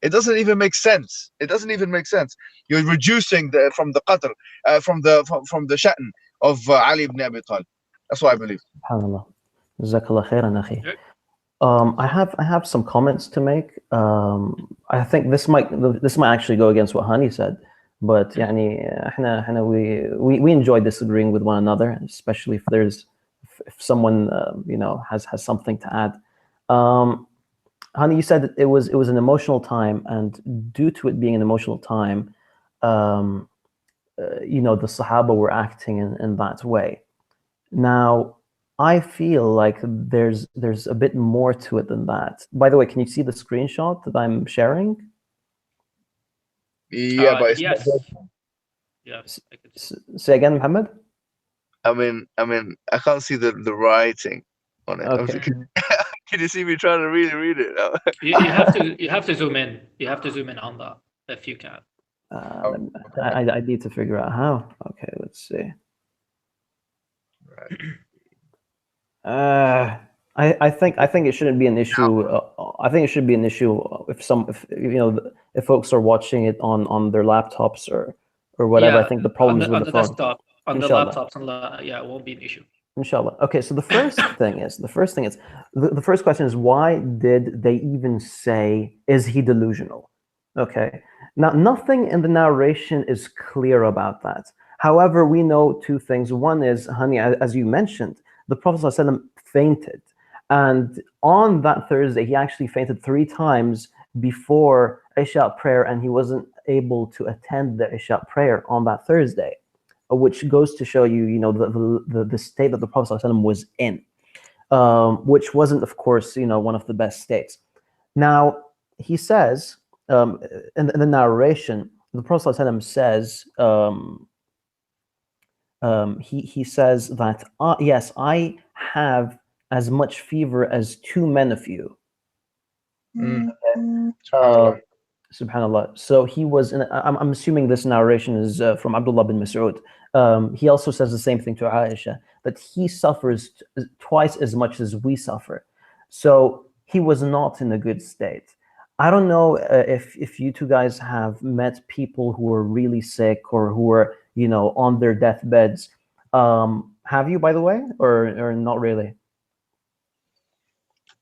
It doesn't even make sense. It doesn't even make sense. You're reducing from the qadr, from the sha'n of Ali ibn Abi Talib. That's what I believe. SubhanAllah. Jazakallah khairan, akhi. I have some comments to make. I think this might actually go against what Hani said, but we enjoy disagreeing with one another, especially if someone has something to add. Hani, you said that it was an emotional time, and due to it being an emotional time, the Sahaba were acting in that way. Now, I feel like there's a bit more to it than that. By the way, can you see the screenshot that I'm sharing? Yeah, but yes. Yes. Say again, Mohammed? I mean, I can't see the writing on it. Okay. Can you see me trying to really read it? you have to zoom in. You have to zoom in on that if you can. I need to figure out how. Okay, let's see. Right. I think it shouldn't be an issue. I think it should be an issue if folks are watching it on their laptops or whatever. Yeah, I think the problem is with the phone. desktop, on Inshallah. the laptops, it won't be an issue. Inshallah. Okay, so the first question is, why did they even say, is he delusional? Okay. Now, nothing in the narration is clear about that. However, we know two things. One is, Hani, as you mentioned, the Prophet ﷺ fainted. And on that Thursday, he actually fainted 3 times before Isha prayer, and he wasn't able to attend the Isha prayer on that Thursday, which goes to show you, the state that the Prophet ﷺ was in, which wasn't, of course, one of the best states. Now, he says, in the narration, the Prophet ﷺ says, he says that, yes, I have as much fever as 2 men of you. Subhanallah. So he was I'm assuming this narration is from Abdullah bin Mas'ud. He also says the same thing to Aisha, that he suffers twice as much as we suffer. So he was not in a good state. I don't know if you two guys have met people who are really sick or who are on their deathbeds. Have you, by the way, or not really?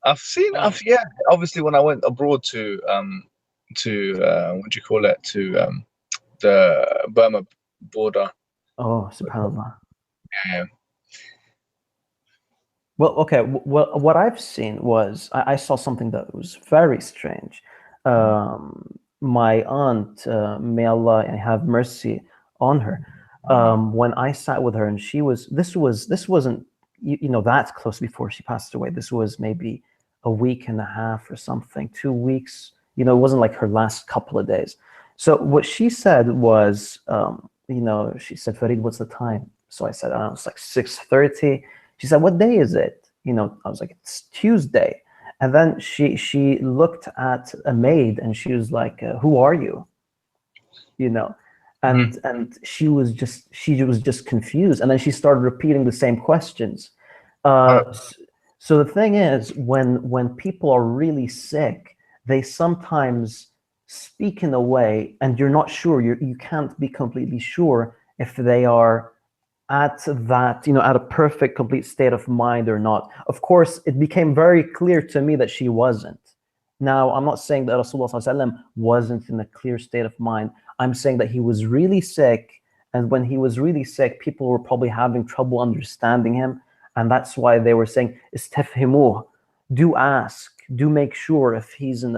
I've seen, yeah. Obviously, when I went abroad to what do you call it, to the Burma border. Oh, subhanallah. Yeah. Well, okay. Well, what I've seen was I saw something that was very strange. My aunt, may Allah have mercy on her, when I sat with her, and this wasn't that close before she passed away. This was maybe a week and a half or something, 2 weeks. It wasn't like her last couple of days. So what she said was, she said, Farid, what's the time? So I said, it's like 6:30. She said, what day is it? I was like, it's Tuesday. And then she looked at a maid and she was like, who are you? And she was just confused. And then she started repeating the same questions. So the thing is, when people are really sick, they sometimes speak in a way, and you're not sure, you can't be completely sure if they are at that, at a perfect, complete state of mind or not. Of course, it became very clear to me that she wasn't. Now, I'm not saying that Rasulullah ﷺ wasn't in a clear state of mind. I'm saying that he was really sick, and when he was really sick, people were probably having trouble understanding him, and that's why they were saying, "Istafhimuh," do ask, do make sure if he's in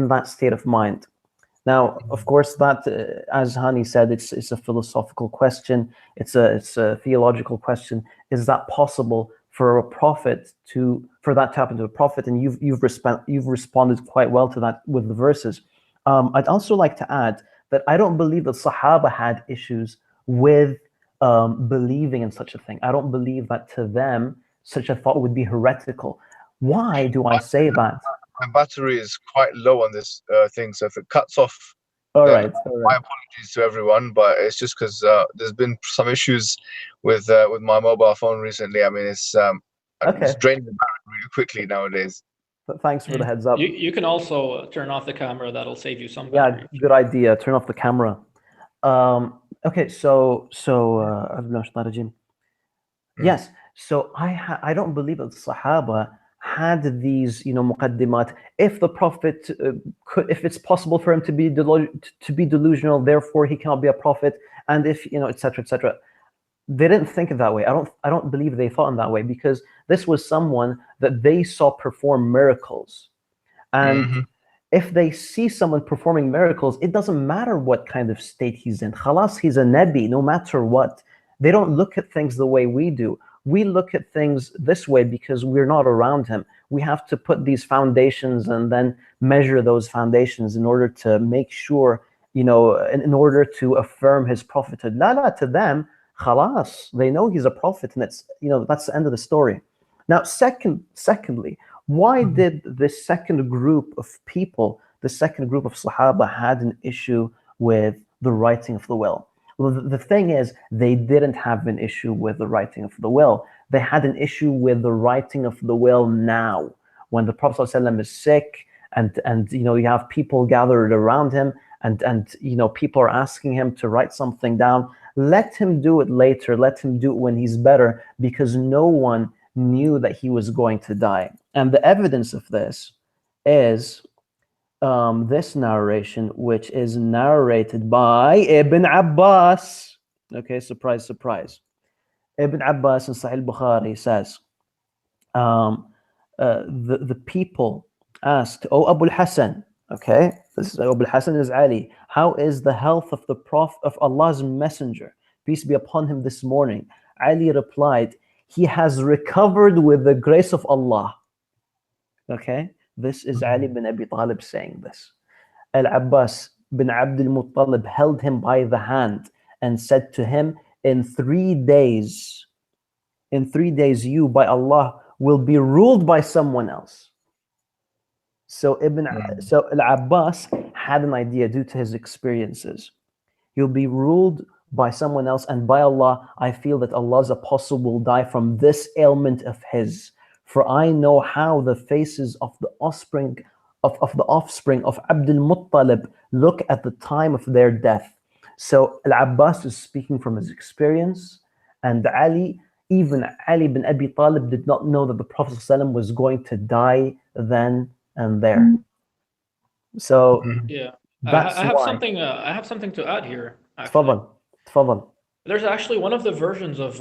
that state of mind. Now, of course, that, as Hani said, it's a philosophical question. It's a theological question. Is that possible for a prophet for that to happen to a prophet? And you've responded quite well to that with the verses. I'd also like to add that I don't believe that Sahaba had issues with believing in such a thing. I don't believe that to them such a thought would be heretical. Why do I say that? My battery is quite low on this thing, so if it cuts off, All then right. my apologies to everyone, but it's just because there's been some issues with my mobile phone recently. I mean, it's draining the battery really quickly nowadays. But thanks for the heads up. You can also turn off the camera. That'll save you some Yeah, battery. good idea. Turn off the camera. Okay, so yes. So I don't believe that the Sahaba had these, muqaddimat. If the Prophet if it's possible for him to be delusional, therefore he cannot be a prophet, and if etc. etc. They didn't think it that way. I don't believe they thought in that way, because this was someone that they saw perform miracles, and if they see someone performing miracles, it doesn't matter what kind of state he's in. Khalas, he's a nabi, no matter what. They don't look at things the way we do. We look at things this way because we're not around him. We have to put these foundations and then measure those foundations in order to make sure, in order to affirm his prophethood. La, to them, khalas, they know he's a prophet, and it's, that's the end of the story. Now, secondly, why did this second group of people, the second group of Sahaba, had an issue with the writing of the will? Well, the thing is, they didn't have an issue with the writing of the will. They had an issue with the writing of the will now, when the Prophet ﷺ is sick, and you have people gathered around him, and people are asking him to write something down. Let him do it later. Let him do it when he's better, because no one knew that he was going to die. And the evidence of this is this narration, which is narrated by Ibn Abbas. Okay, surprise, surprise. Ibn Abbas in Sahih Bukhari says, the people asked, "Oh, Abu al-Hasan," okay, this is Abu al-Hasan is Ali, "how is the health of the Prophet of Allah's Messenger, peace be upon him, this morning?" Ali replied, "He has recovered with the grace of Allah." Okay, this is Ali bin Abi Talib saying this. Al-Abbas bin Abdul Muttalib held him by the hand and said to him, in 3 days, you, by Allah, will be ruled by someone else. So Al-Abbas had an idea due to his experiences. You'll be ruled by someone else, and by Allah, I feel that Allah's apostle will die from this ailment of his. For I know how the faces of the offspring of Abdul Muttalib look at the time of their death. So Al-Abbas is speaking from his experience, and even Ali bin Abi Talib did not know that the Prophet ﷺ was going to die then and there. So yeah, that's I have why. something. I have something to add here. Actually. Tfadal. There's actually one of the versions of.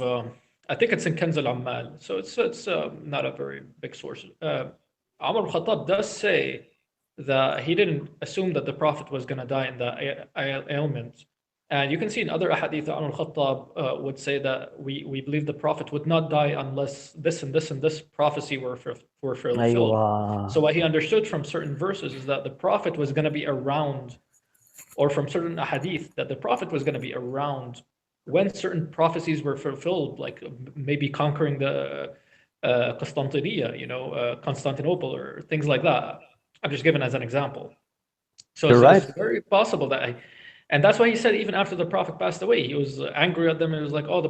I think it's in Kanz al-Ammal, so it's not a very big source. Umar al-Khattab does say that he didn't assume that the Prophet was going to die in the ailment. And you can see in other ahadith that Umar al-Khattab would say that we believe the Prophet would not die unless this and this and this prophecy were fulfilled. Aywa. So what he understood from certain verses is that the Prophet was going to be around, or from certain ahadith, that the Prophet was going to be around when certain prophecies were fulfilled, like maybe conquering the Constantinople or things like that. I'm just giving as an example. So it's very possible that and that's why he said even after the Prophet passed away, he was angry at them and was like, "Oh,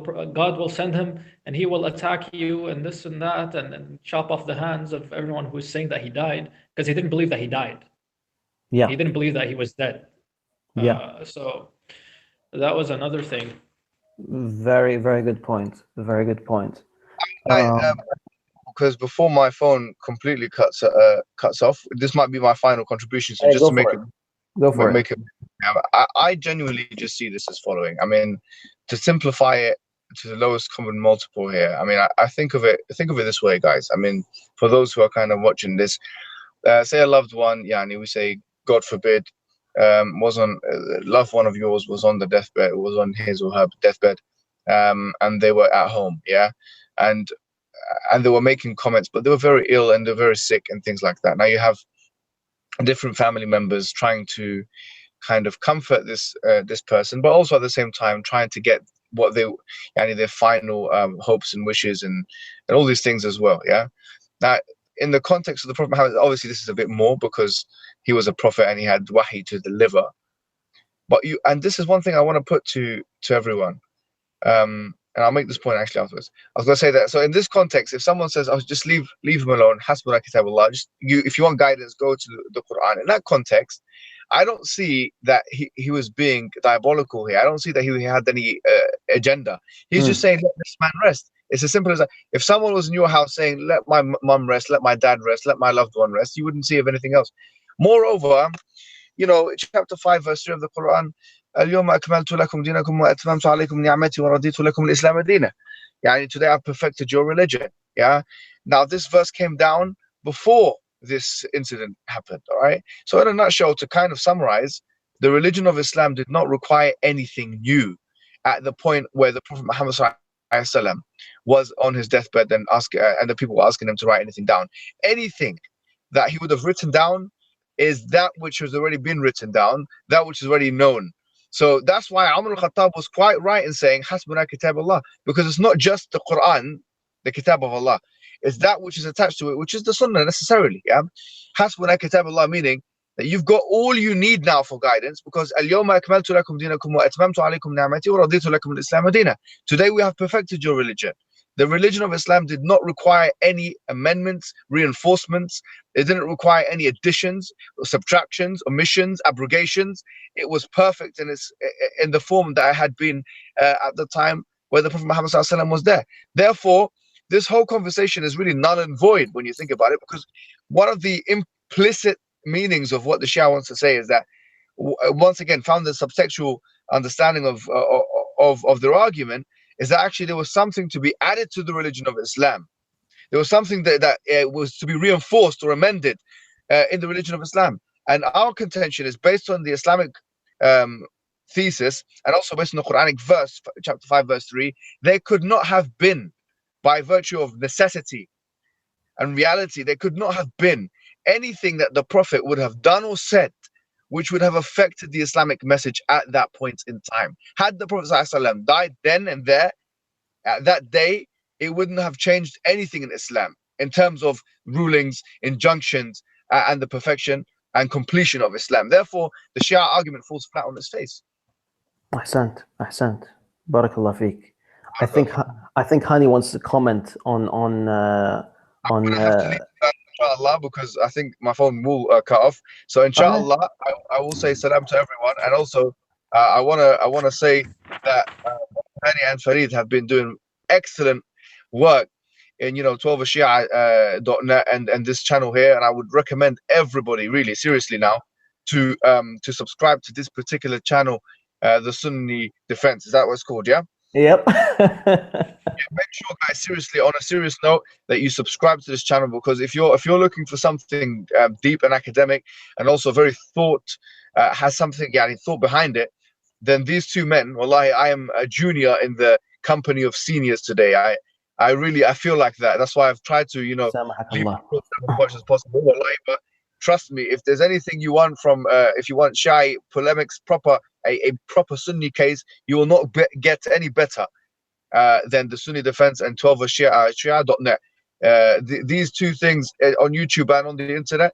God will send him and he will attack you and this and that and chop off the hands of everyone who's saying that he died," because he didn't believe that he died. Yeah. He didn't believe that he was dead. Yeah. So that was another thing. Very, very good point. Very good point. Because before my phone completely cuts off, this might be my final contribution. So just to make it. I genuinely just see this as following. I mean, to simplify it to the lowest common multiple here. I mean, I think of it this way, guys. I mean, for those who are kind of watching this, say a loved one, we say, God forbid, loved one of yours was on the deathbed, was on his or her deathbed, and they were at home, and they were making comments, but they were very ill and they're very sick and things like that. Now you have different family members trying to kind of comfort this person, but also at the same time trying to get what they, their final hopes and wishes and all these things as well. Yeah. Now, in the context of the Prophet Muhammad, obviously this is a bit more because he was a prophet and he had wahi to deliver. But and this is one thing I want to put to everyone. And I'll make this point actually afterwards. I was going to say that. So in this context, if someone says, "Oh, just leave him alone," Hasbuna Kitabullah, if you want guidance, go to the Quran. In that context, I don't see that he was being diabolical here. I don't see that he had any agenda. He's just saying, "Let this man rest." It's as simple as that. If someone was in your house saying, "Let my mum rest, let my dad rest, let my loved one rest," you wouldn't see of anything else. Moreover, chapter 5, verse 3 of the Quran, اليوم أكملت لكم دينكم وأتممت عليكم نعمتي ورضيت لكم الإسلام دينا. Today I've perfected your religion. Yeah. Now this verse came down before this incident happened. All right. So in a nutshell, to kind of summarize, the religion of Islam did not require anything new at the point where the Prophet Muhammad ﷺ was on his deathbed and the people were asking him to write anything down. Anything that he would have written down is that which has already been written down, that which is already known. So that's why Umar al-Khattab was quite right in saying Hasbuna Kitabullah, because it's not just the Quran, the Kitab of Allah, it's that which is attached to it, which is the Sunnah necessarily. Yeah, Hasbuna Kitabullah, meaning that you've got all you need now for guidance, because Al-Yawma akmaltu lakum dinakum wa atmamtu alaykum ni'mati wa raditu lakum al-Islam dina. Today we have perfected your religion. The religion of Islam did not require any amendments, reinforcements. It didn't require any additions, or subtractions, omissions, abrogations. It was perfect in the form that it had been at the time where the Prophet Muhammad ﷺ was there. Therefore, this whole conversation is really null and void when you think about it, because one of the implicit meanings of what the Shia wants to say is that, once again, found the subtextual understanding of their argument, is that actually there was something to be added to the religion of Islam. There was something that was to be reinforced or amended in the religion of Islam. And our contention is based on the Islamic thesis and also based on the Quranic verse, chapter 5, verse 3. There could not have been, by virtue of necessity and reality, there could not have been anything that the Prophet would have done or said which would have affected the Islamic message at that point in time. Had the Prophet ﷺ died then and there, at that day, it wouldn't have changed anything in Islam in terms of rulings, injunctions, and the perfection and completion of Islam. Therefore, the Shia argument falls flat on its face. Ahsant. Barakallah feek. I think Hani wants to comment on I'm gonna have to leave, inshallah, because I think my phone will cut off. So inshallah, I will say salam to everyone, and also I wanna say that Hani and Farid have been doing excellent work in 12shia.net and this channel here, and I would recommend everybody, really seriously now, to subscribe to this particular channel, the Sunni Defense. Is that what it's called? Yeah. Yep. Make sure, guys, seriously, on a serious note, that you subscribe to this channel, because if you're looking for something deep and academic, and also very has something thought behind it, then these two men, wallahi, I am a junior in the company of seniors today. I feel like that. That's why I've tried to leave as much as possible, wallahi. But trust me, if there's anything you want from if you want Shia polemics, a proper Sunni case, you will not get any better than the Sunni Defense and 12shia.net. These two things on YouTube and on the internet,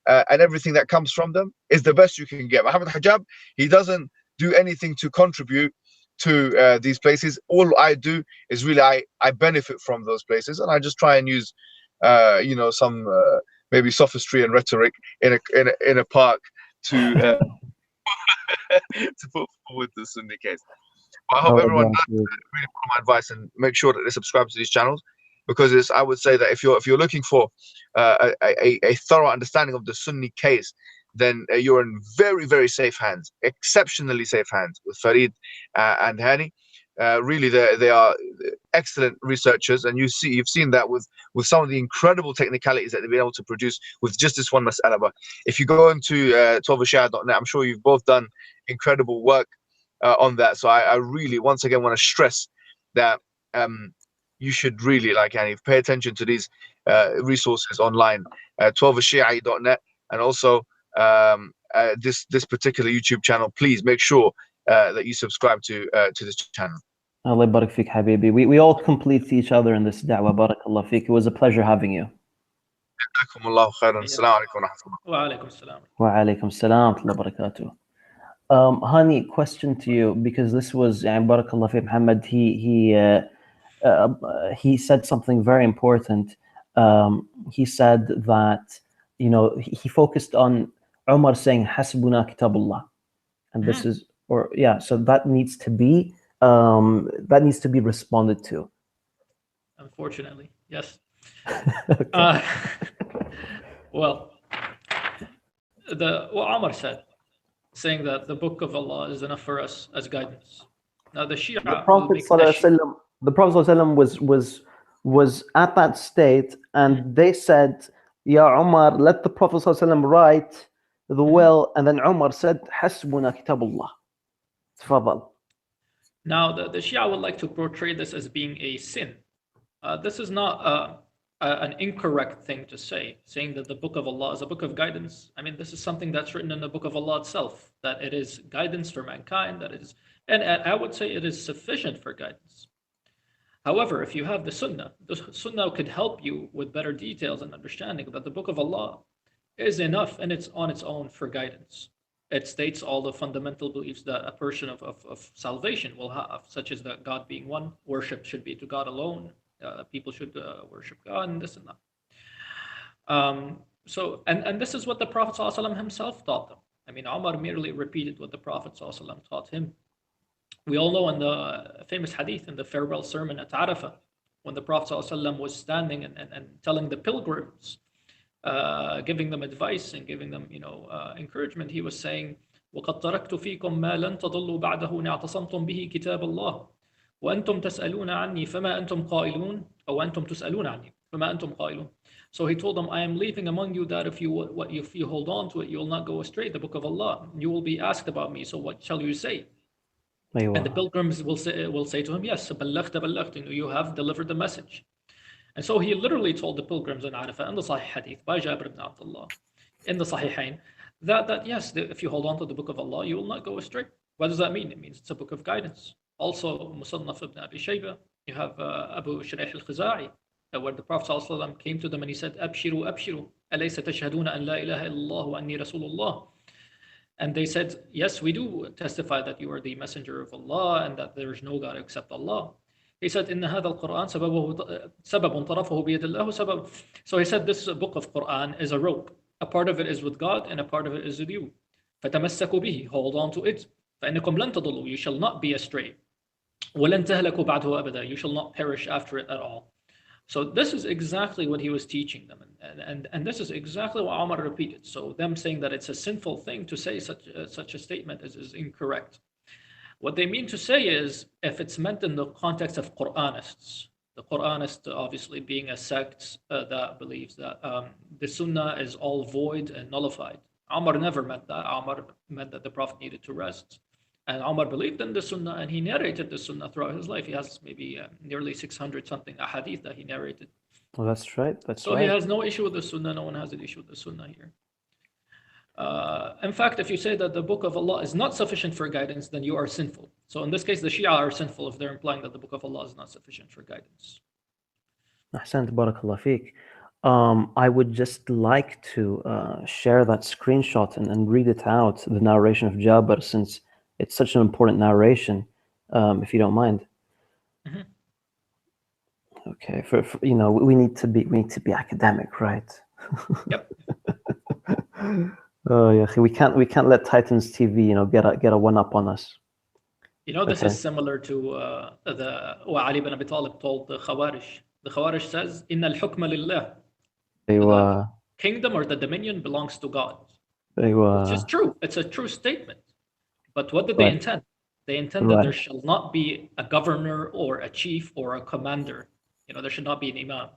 and everything that comes from them, is the best you can get. Mohammed Hijab, he doesn't do anything to contribute to these places. All I do is really I benefit from those places, and I just try and use some maybe sophistry and rhetoric in a park to to put forward the Sunni case. I hope everyone really follow my advice and make sure that they subscribe to these channels, because I would say that if you're looking for a thorough understanding of the Sunni case, then you're in very, very safe hands, exceptionally safe hands, with Farid and Hani. Really, they are excellent researchers, and you've seen that with some of the incredible technicalities that they've been able to produce with just this one mas'ala. But if you go into 12shia.net, I'm sure you've both done incredible work on that. So I really, once again, want to stress that you should really, pay attention to these resources online, 12shia.net, and also this particular YouTube channel. Please make sure that you subscribe to this channel. Allah barak fik, habibi. We all complete each other in this da'wah. Barakallah fik. It was a pleasure having you. جزاكم الله خيرا. السلام عليكم ورحمة الله. وعليكم السلام. Wa alaikum salam wa barakatuh. Hani, question to you, because this was barakallah fi Muhammad. He said something very important. He said that he focused on Omar saying Hasbuna Kitabullah, and this is so that needs to be responded to. Unfortunately, yes. Okay. Well, what Omar said, saying that the book of Allah is enough for us as guidance. Now the Shia, the Prophet ﷺ was at that state, and they said, Ya Umar, let the Prophet ﷺ write the will, and then Umar said, Hasbuna Kitabullah. Tafadhal. Now the Shia would like to portray this as being a sin. This is not an incorrect thing to say, saying that the book of Allah is a book of guidance. I mean, this is something that's written in the book of Allah itself, that it is guidance for mankind, and I would say it is sufficient for guidance. However, if you have the Sunnah could help you with better details and understanding that the book of Allah is enough and it's on its own for guidance. It states all the fundamental beliefs that a person of salvation will have, such as that God being one, worship should be to God alone, people should worship God, and this and that. And this is what the Prophet ﷺ himself taught them. I mean, Omar merely repeated what the Prophet ﷺ taught him. We all know in the famous hadith, in the farewell sermon at Arafah, when the Prophet ﷺ was standing and telling the pilgrims, giving them advice and giving them, encouragement, he was saying, وَقَدْ تَرَكْتُ فِيكُمْ مَا لَن تَضُلُّوا بَعْدَهُ إِنْ اعْتَصَمْتُمْ بِهِ كِتَابَ اللَّهِ وأنتم تسألون عني فما أنتم قائلون أو أنتم تسألون عني فما أنتم قائلون. So he told them, I am leaving among you that if you hold on to it, you will not go astray, the book of Allah. You will be asked about me, so what shall you say? And the pilgrims will say to him, yes, بلغت, you have delivered the message. And so he literally told the pilgrims in Arafah, in the Sahih Hadith by Jabir ibn Abdullah, in the Sahihain, that yes, if you hold on to the book of Allah, you will not go astray. What does that mean? It means it's a book of guidance. Also, Musannaf ibn Abi Shayba, you have Abu Shuraih al-Khuzai, where the Prophet ﷺ came to them and he said, Abshiru, Abshiru, alaysa tashhaduna an la ilaha illallah wa anni Rasulullah. And they said, yes, we do testify that you are the messenger of Allah and that there is no God except Allah. He said, Inna hadha al-Quran sababun tarafahu biyadillahu sabab. So he said, this book of Quran is a rope. A part of it is with God and a part of it is with you. فَتَمَسَّكُوا بِهِ, hold on to it. فَإِنَّكُمْ لَن تَضُلُّوا, you shall not be astray. وَلَن تَهْلَكُوا بَعْدَهُ أَبَدًا, you shall not perish after it at all. So this is exactly what he was teaching them, and this is exactly what Omar repeated. So them saying that it's a sinful thing to say such a statement is incorrect. What they mean to say is, if it's meant in the context of Quranists, the Quranists obviously being a sect that believes that the Sunnah is all void and nullified. Omar never meant that. Omar meant that the Prophet needed to rest. And Omar believed in the Sunnah, and he narrated the Sunnah throughout his life. He has maybe nearly 600 something ahadith that he narrated. Well, that's right. So he has no issue with the Sunnah. No one has an issue with the Sunnah here. In fact, if you say that the book of Allah is not sufficient for guidance, then you are sinful. So in this case, the Shia are sinful if they're implying that the book of Allah is not sufficient for guidance. Ahsant, barakallah feek. I would just like to share that screenshot and read it out, the narration of Jabir, since it's such an important narration, if you don't mind. Mm-hmm. Okay, for we need to be academic, right? Yep. Oh yeah, we can't let Titans TV, get a one up on us. This is similar to what Ali ibn Abi Talib told the Khawarij. The Khawarij says, "Inna al-hukma lillah." The kingdom or the dominion belongs to God. Which is true. It's a true statement. But what did they intend? They intend that there shall not be a governor or a chief or a commander. There should not be an imam.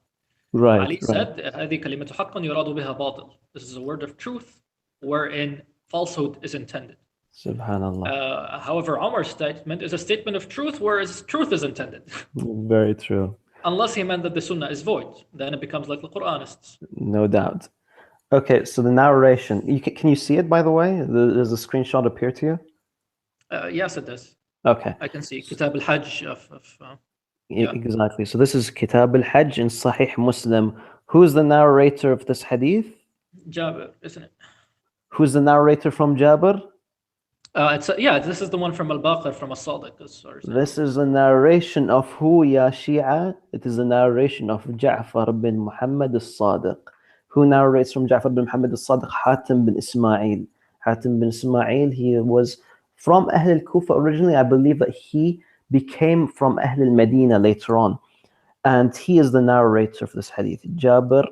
Right. Ali said, هذه كلمة حق يراد بها باطل. This is a word of truth wherein falsehood is intended. Subhanallah. However, Omar's statement is a statement of truth whereas truth is intended. Very true. Unless he meant that the Sunnah is void, then it becomes like the Quranists. No doubt. Okay, so the narration. Can you see it, by the way? Does the screenshot appear to you? Yes, it does. Okay. I can see Kitab al-Hajj yeah. Exactly. So this is Kitab al-Hajj in Sahih Muslim. Who's the narrator of this hadith? Jabir, isn't it? Who's the narrator from Jabir? Yeah, this is the one from Al-Baqir, from As-Sadiq. This is a narration of who, ya Shia? It is a narration of Ja'far bin Muhammad al-Sadiq. Who narrates from Ja'far bin Muhammad al-Sadiq? Hatim bin Ismail. Hatim bin Ismail, he was from Ahl al-Kufa originally. I believe that he became from Ahl al-Medina later on. And he is the narrator of this hadith. Ja'far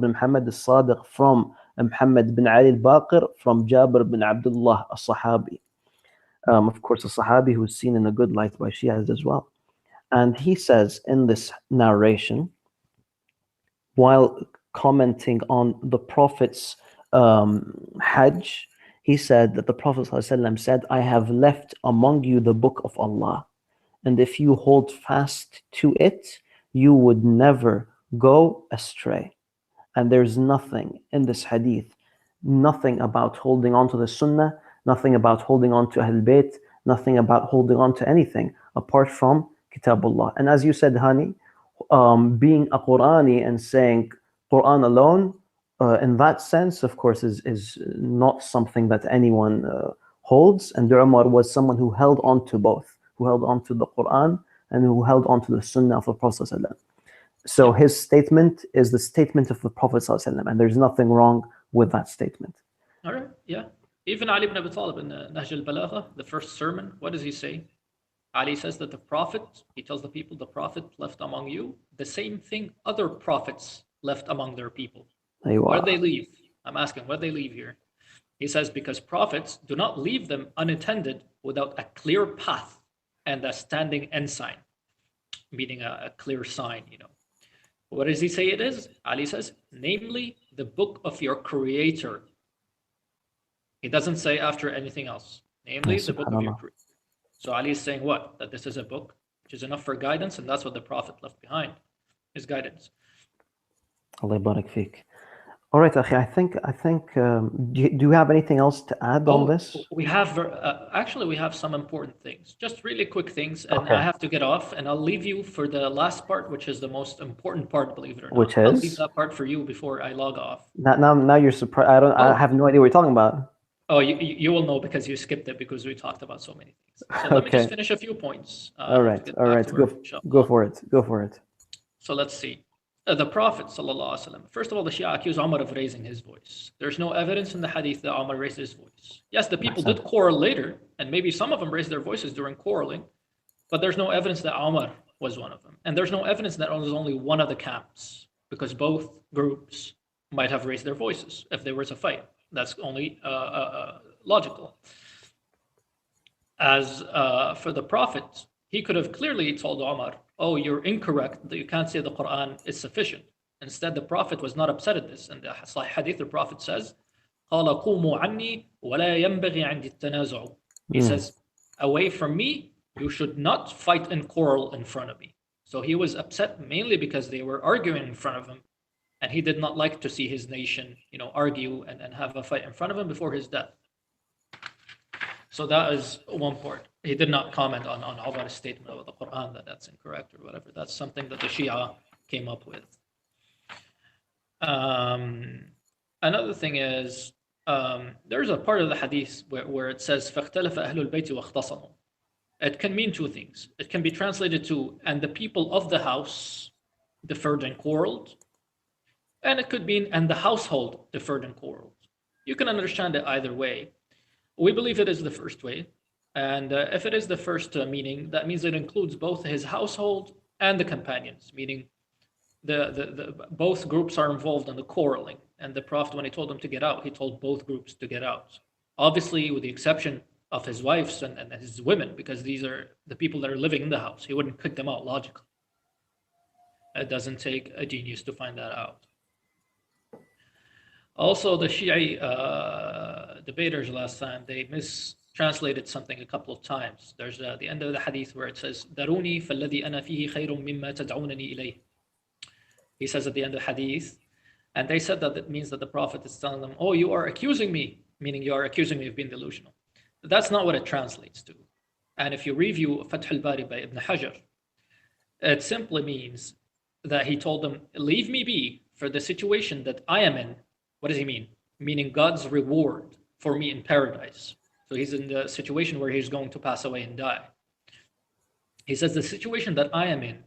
bin Muhammad al-Sadiq from Muhammad bin Ali al-Baqir, from Jabir bin Abdullah al-Sahabi. Of course, a Sahabi who's seen in a good light by Shias as well. And he says in this narration, while commenting on the Prophet's Hajj, he said that the Prophet ﷺ said, I have left among you the book of Allah, and if you hold fast to it, you would never go astray. And there's nothing in this hadith, nothing about holding on to the Sunnah, nothing about holding on to Ahl Bayt, nothing about holding on to anything apart from Kitabullah. And as you said, Hani, being a Qur'ani and saying Qur'an alone, in that sense, of course, is not something that anyone holds. And Umar was someone who held on to both, who held on to the Qur'an and who held on to the Sunnah of the Prophet ﷺ. So his statement is the statement of the Prophet ﷺ, and there's nothing wrong with that statement. All right, yeah. Even Ali ibn Abi Talib in Nahj al-Balagha, the first sermon, what does he say? Ali says that the Prophet, he tells the people, the Prophet left among you the same thing other prophets left among their people. Where did they leave? I'm asking, where did they leave here? He says, because prophets do not leave them unattended without a clear path and a standing ensign, meaning a clear sign, you know. What does he say it is? Ali says, namely, the book of your creator. He doesn't say after anything else. Namely, the book of your creator. So Ali is saying what? That this is a book which is enough for guidance, and that's what the Prophet left behind, his guidance. Allah barak fiqh. All right, Akhi, I think do you have anything else to add on this? We have, actually, we have some important things, just really quick things, and I have to get off, and I'll leave you for the last part, which is the most important part, believe it or not. Which is? I'll leave that part for you before I log off. Now you're surprised. I have no idea what you're talking about. Oh, you will know because you skipped it because we talked about so many things. So let me just finish a few points. All right. Go for it. So let's see. The Prophet ﷺ, first of all, the Shia accused Omar of raising his voice. There's no evidence in the hadith that Omar raised his voice. Yes, the people did quarrel later, and maybe some of them raised their voices during quarreling, but there's no evidence that Omar was one of them. And there's no evidence that it was only one of the camps, because both groups might have raised their voices if there was a fight. That's only logical. As for the Prophet, he could have clearly told Omar, oh, you're incorrect, that you can't say the Quran is sufficient. Instead, the Prophet was not upset at this. And the Sahih Hadith, the Prophet says, قَالَ قُومُوا عَنِّي وَلَا يَنْبَغِي عِنْدِ التَّنَازُعُ. He says, away from me, you should not fight and quarrel in front of me. So he was upset mainly because they were arguing in front of him, and he did not like to see his nation, argue and have a fight in front of him before his death. So that is one part. He did not comment on Omar's statement about the Quran that's incorrect or whatever. That's something that the Shia came up with. Another thing is, there's a part of the hadith where it says, فَاخْتَلَفَ أَهْلُ الْبَيْتِ وَاخْتَصَمُوا. It can mean two things. It can be translated to, and the people of the house differed and quarreled. And it could mean, and the household differed and quarreled. You can understand it either way. We believe it is the first way. And if it is the first meaning, that means it includes both his household and the companions, meaning both groups are involved in the quarreling. And the Prophet, when he told them to get out, he told both groups to get out. Obviously, with the exception of his wives and his women, because these are the people that are living in the house. He wouldn't kick them out logically. It doesn't take a genius to find that out. Also, the Shia debaters last time, they mistranslated something a couple of times. There's the end of the hadith where it says, "Daruni فَالَّذِي أَنَا فِيهِ خَيْرٌ مِمَّا تَدْعُونَنِي إِلَيْهِ." He says at the end of the hadith, and they said that it means that the Prophet is telling them, oh, you are accusing me, meaning you are accusing me of being delusional. That's not what it translates to. And if you review Fath al-Bari by Ibn Hajar, it simply means that he told them, leave me be for the situation that I am in. What does he mean? Meaning God's reward for me in paradise. So he's in the situation where he's going to pass away and die. He says, the situation that I am in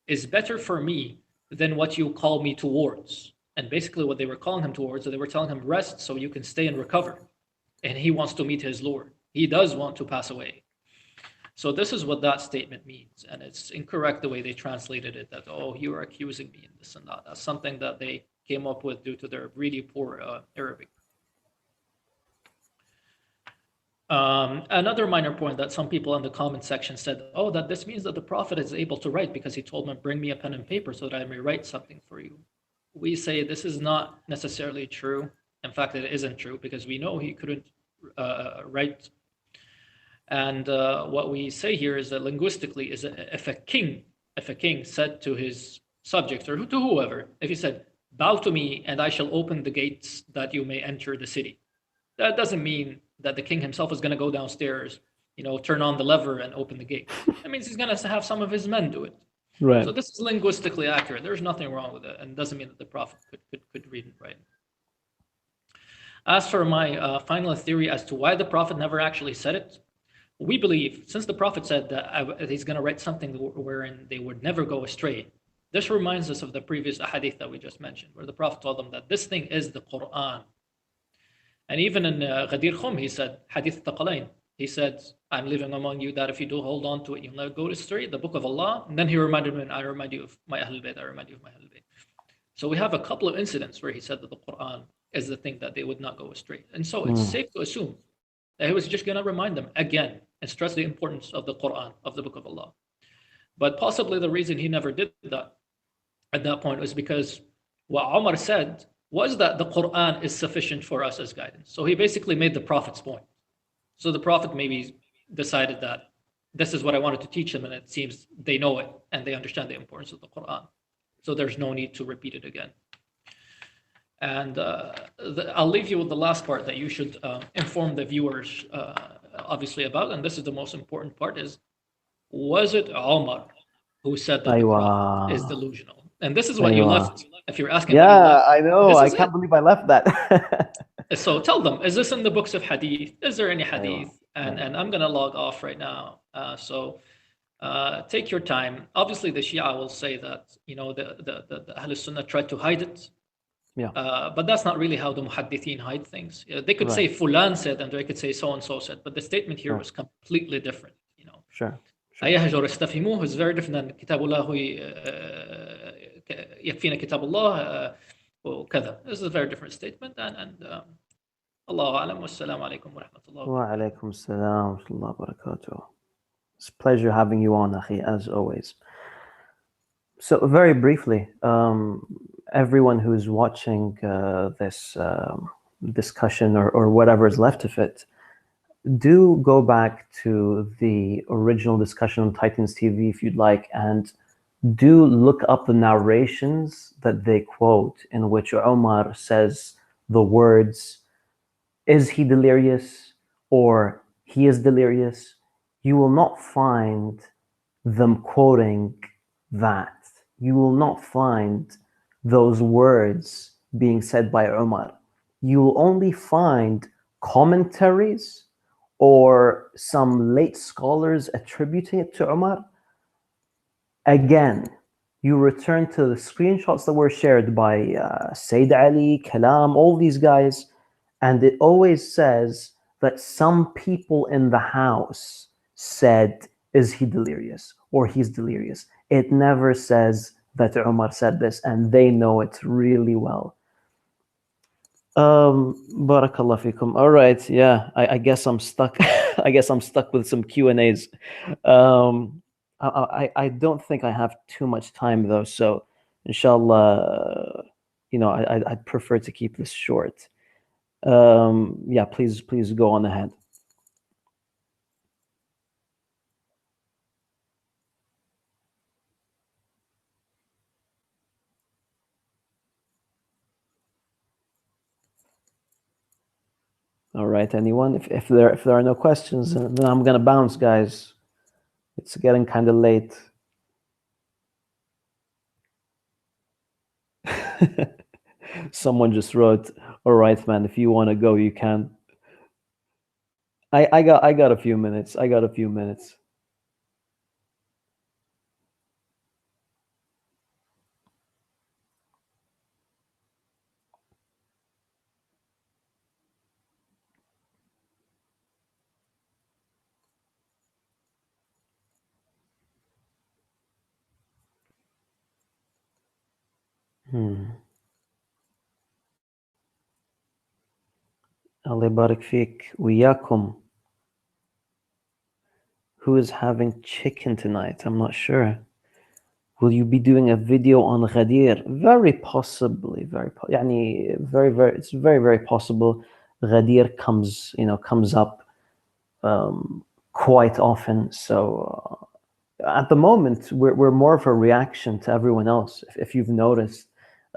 is better for me than what you call me towards. And basically what they were calling him towards, they were telling him, rest so you can stay and recover. And he wants to meet his Lord. He does want to pass away. So this is what that statement means. And it's incorrect the way they translated it, that, oh, you are accusing me in this and that. That's something that they came up with due to their really poor Arabic. Another minor point that some people in the comment section said, oh, that this means that the Prophet is able to write because he told them, bring me a pen and paper so that I may write something for you. We say this is not necessarily true. In fact, it isn't true because we know he couldn't write. And what we say here is that linguistically, is that if a king said to his subjects or to whoever, if he said, bow to me and I shall open the gates that you may enter the city, that doesn't mean that the king himself is going to go downstairs, turn on the lever and open the gate. That means he's going to have some of his men do it. Right. So this is linguistically accurate. There's nothing wrong with it, and doesn't mean that the Prophet could read and write. As for my final theory as to why the Prophet never actually said it, we believe, since the Prophet said that he's going to write something wherein they would never go astray, this reminds us of the previous hadith that we just mentioned, where the Prophet told them that this thing is the Quran. And even in Ghadir Khum, he said, Hadith Taqalain, he said, I'm living among you that if you do hold on to it, you'll never go astray, the book of Allah. And then he reminded me, I remind you of my Ahlul Bayt, I remind you of my Ahlul Bayt. So we have a couple of incidents where he said that the Quran is the thing that they would not go astray. And so it's safe to assume that he was just going to remind them again and stress the importance of the Quran, of the book of Allah. But possibly the reason he never did that at that point was because what Omar said was that the Quran is sufficient for us as guidance. So he basically made the Prophet's point. So the Prophet maybe decided that this is what I wanted to teach them, and it seems they know it and they understand the importance of the Quran. So there's no need to repeat it again. And I'll leave you with the last part that you should inform the viewers obviously about, and this is the most important part, is was it Omar who said that the Prophet is delusional? And this is what you left. If you're asking, I know. I can't believe I left that. So tell them, is this in the books of hadith? Is there any hadith? And I'm going to log off right now. So take your time. Obviously, the Shia will say that, the Ahl Sunnah tried to hide it. Yeah. But that's not really how the muhaddithin hide things. They could say Fulan said, and they could say so and so said, but the statement here was completely different. Sure. أيهجر استفهموه is very different than Kitabullah يكفينا Kitabullah وكذا. This is a very different statement, and Allahu a'lam. Wassalamu alaikum wa rahmatullah. Wa alaikum assalam wa rahmatullahi wa barakatuh. It's a pleasure having you on, Akhi, as always. So very briefly, everyone who's watching this discussion or whatever is left of it, do go back to the original discussion on Titans TV if you'd like, and do look up the narrations that they quote in which Omar says the words, is he delirious, or he is delirious. You will not find them quoting that. You will not find those words being said by Omar. You will only find commentaries or some late scholars attributing it to Omar. Again, you return to the screenshots that were shared by Sayyid Ali, Kalam, all these guys, and it always says that some people in the house said, is he delirious, or he's delirious. It never says that Umar said this, and they know it really well. Barakallah fikum. All right, yeah, I guess I'm stuck. I guess I'm stuck with some Q&As. I don't think I have too much time though, so inshallah, I'd prefer to keep this short. Yeah, please go on ahead. All right, anyone? If there are no questions, then I'm gonna bounce, guys. It's getting kind of late. Someone just wrote, "All right, man. If you want to go, you can." I got a few minutes. I got a few minutes. Allah barik fik. Wiyakum. Who is having chicken tonight? I'm not sure. Will you be doing a video on Ghadir? Very possibly. It's very possible. Ghadir comes up quite often. So at the moment, we're more of a reaction to everyone else. If you've noticed,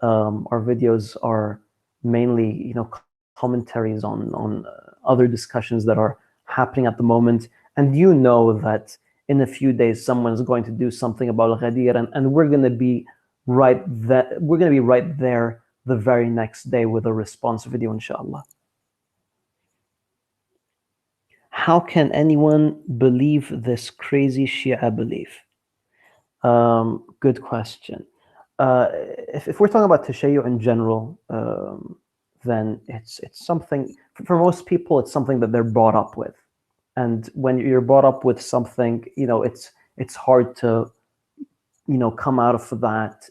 our videos are mainly commentaries on other discussions that are happening at the moment, and that in a few days someone's going to do something about Ghadir, and we're going to be right there the very next day with a response video, inshallah. How can anyone believe this crazy Shia belief? Good question. If we're talking about tashayyu in general, then it's something, for most people, it's something that they're brought up with. And when you're brought up with something, it's hard to, come out of that,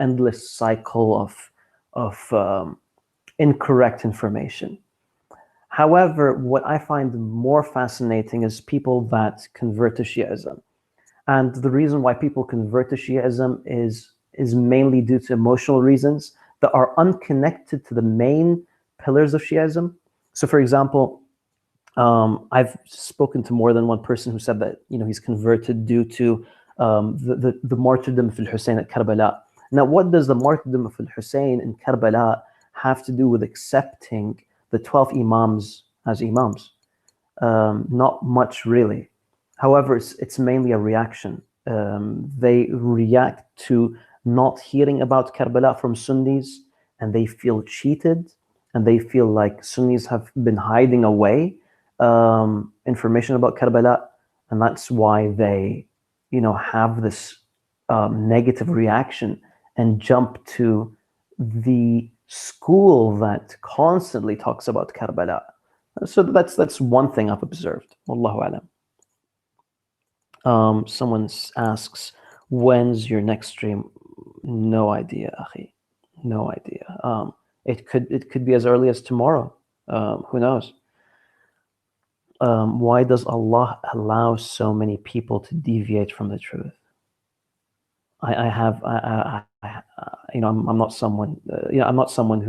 endless cycle of incorrect information. However, what I find more fascinating is people that convert to Shi'ism. And the reason why people convert to Shi'ism is mainly due to emotional reasons that are unconnected to the main pillars of Shi'ism. So, for example, I've spoken to more than one person who said that he's converted due to the martyrdom of al-Hussein at Karbala. Now, what does the martyrdom of al-Hussein in Karbala have to do with accepting the 12 imams as imams? Not much, really. However, it's mainly a reaction. They react to not hearing about Karbala from Sunnis, and they feel cheated, and they feel like Sunnis have been hiding away information about Karbala, and that's why they, have this negative reaction and jump to the school that constantly talks about Karbala. So that's one thing I've observed. Wallahu alam. Someone asks, when's your next stream? No idea, akhi. No idea. It could be as early as tomorrow. Who knows? Why does Allah allow so many people to deviate from the truth? I'm not someone. I'm not someone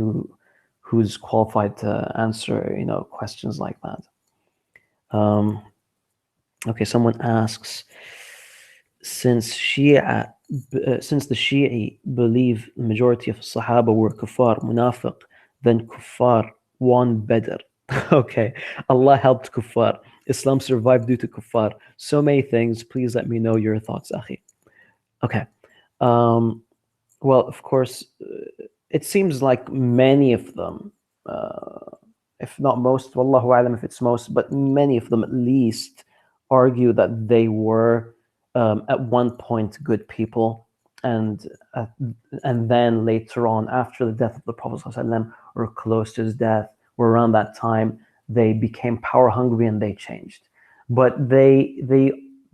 who's qualified to answer questions like that. Okay, someone asks, since the Shia believe the majority of Sahaba were kuffar, munafiq, then kuffar won Badr. Okay, Allah helped kuffar. Islam survived due to kuffar. So many things. Please let me know your thoughts, akhi. Okay. Well, of course, it seems like many of them, if not most, wallahu alam if it's most, but many of them at least argue that they were at one point good people, and then later on, after the death of the Prophet ﷺ, or close to his death, or around that time, they became power hungry and they changed. But they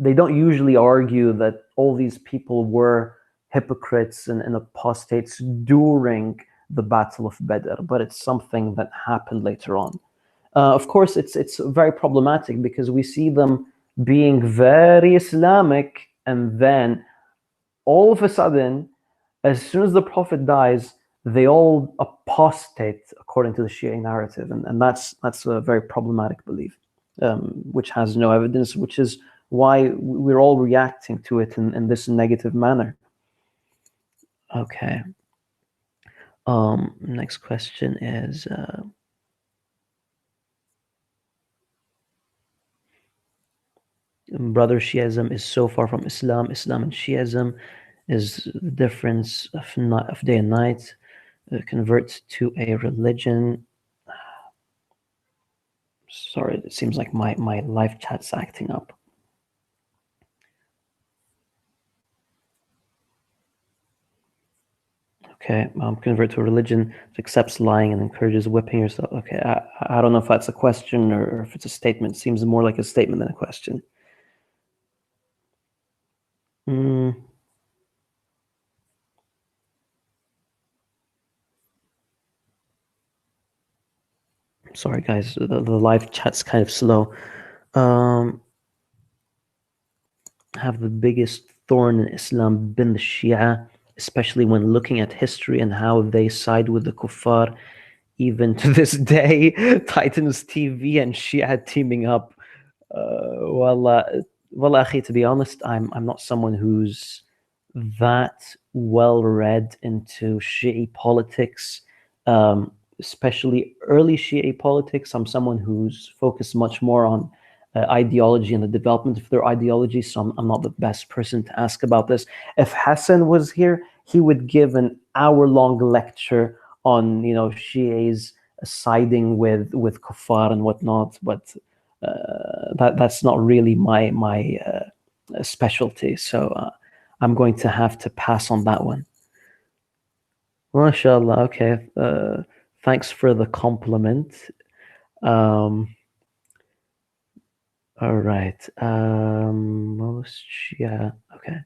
don't usually argue that all these people were hypocrites and apostates during the Battle of Badr, but it's something that happened later on. Of course, it's very problematic because we see them being very Islamic, and then all of a sudden, as soon as the Prophet dies, they all apostate according to the Shia narrative, and that's a very problematic belief, which has no evidence, which is why we're all reacting to it in this negative manner. Okay. Next question is, brother, Shiism is so far from Islam. Islam and Shiism is the difference of day and night. Convert to a religion. Sorry, it seems like my live chat's acting up. Okay, convert to a religion that accepts lying and encourages whipping yourself. Okay, I don't know if that's a question or if it's a statement. It seems more like a statement than a question. Sorry, guys, the live chat's kind of slow. Have the biggest thorn in Islam been the Shia, especially when looking at history and how they side with the kuffar? Even to this day, Titans TV and Shia teaming up. Well, akhi, to be honest, I'm not someone who's that well read into Shia politics, especially early Shia politics. I'm someone who's focused much more on ideology and the development of their ideology, so I'm not the best person to ask about this. If Hassan was here, he would give an hour-long lecture on Shias siding with kuffar and whatnot, but that's not really my specialty, so I'm going to have to pass on that one. MashaAllah. Okay, thanks for the compliment. All right. Most Shia. Okay.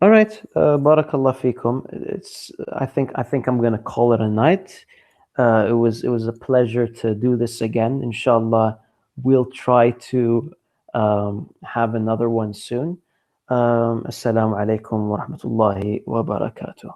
All right. Barakallah fikum. I think I'm gonna call it a night. It was a pleasure to do this again. Inshallah, we'll try to have another one soon. Assalamu alaikum wa rahmatullahi wa barakatuh.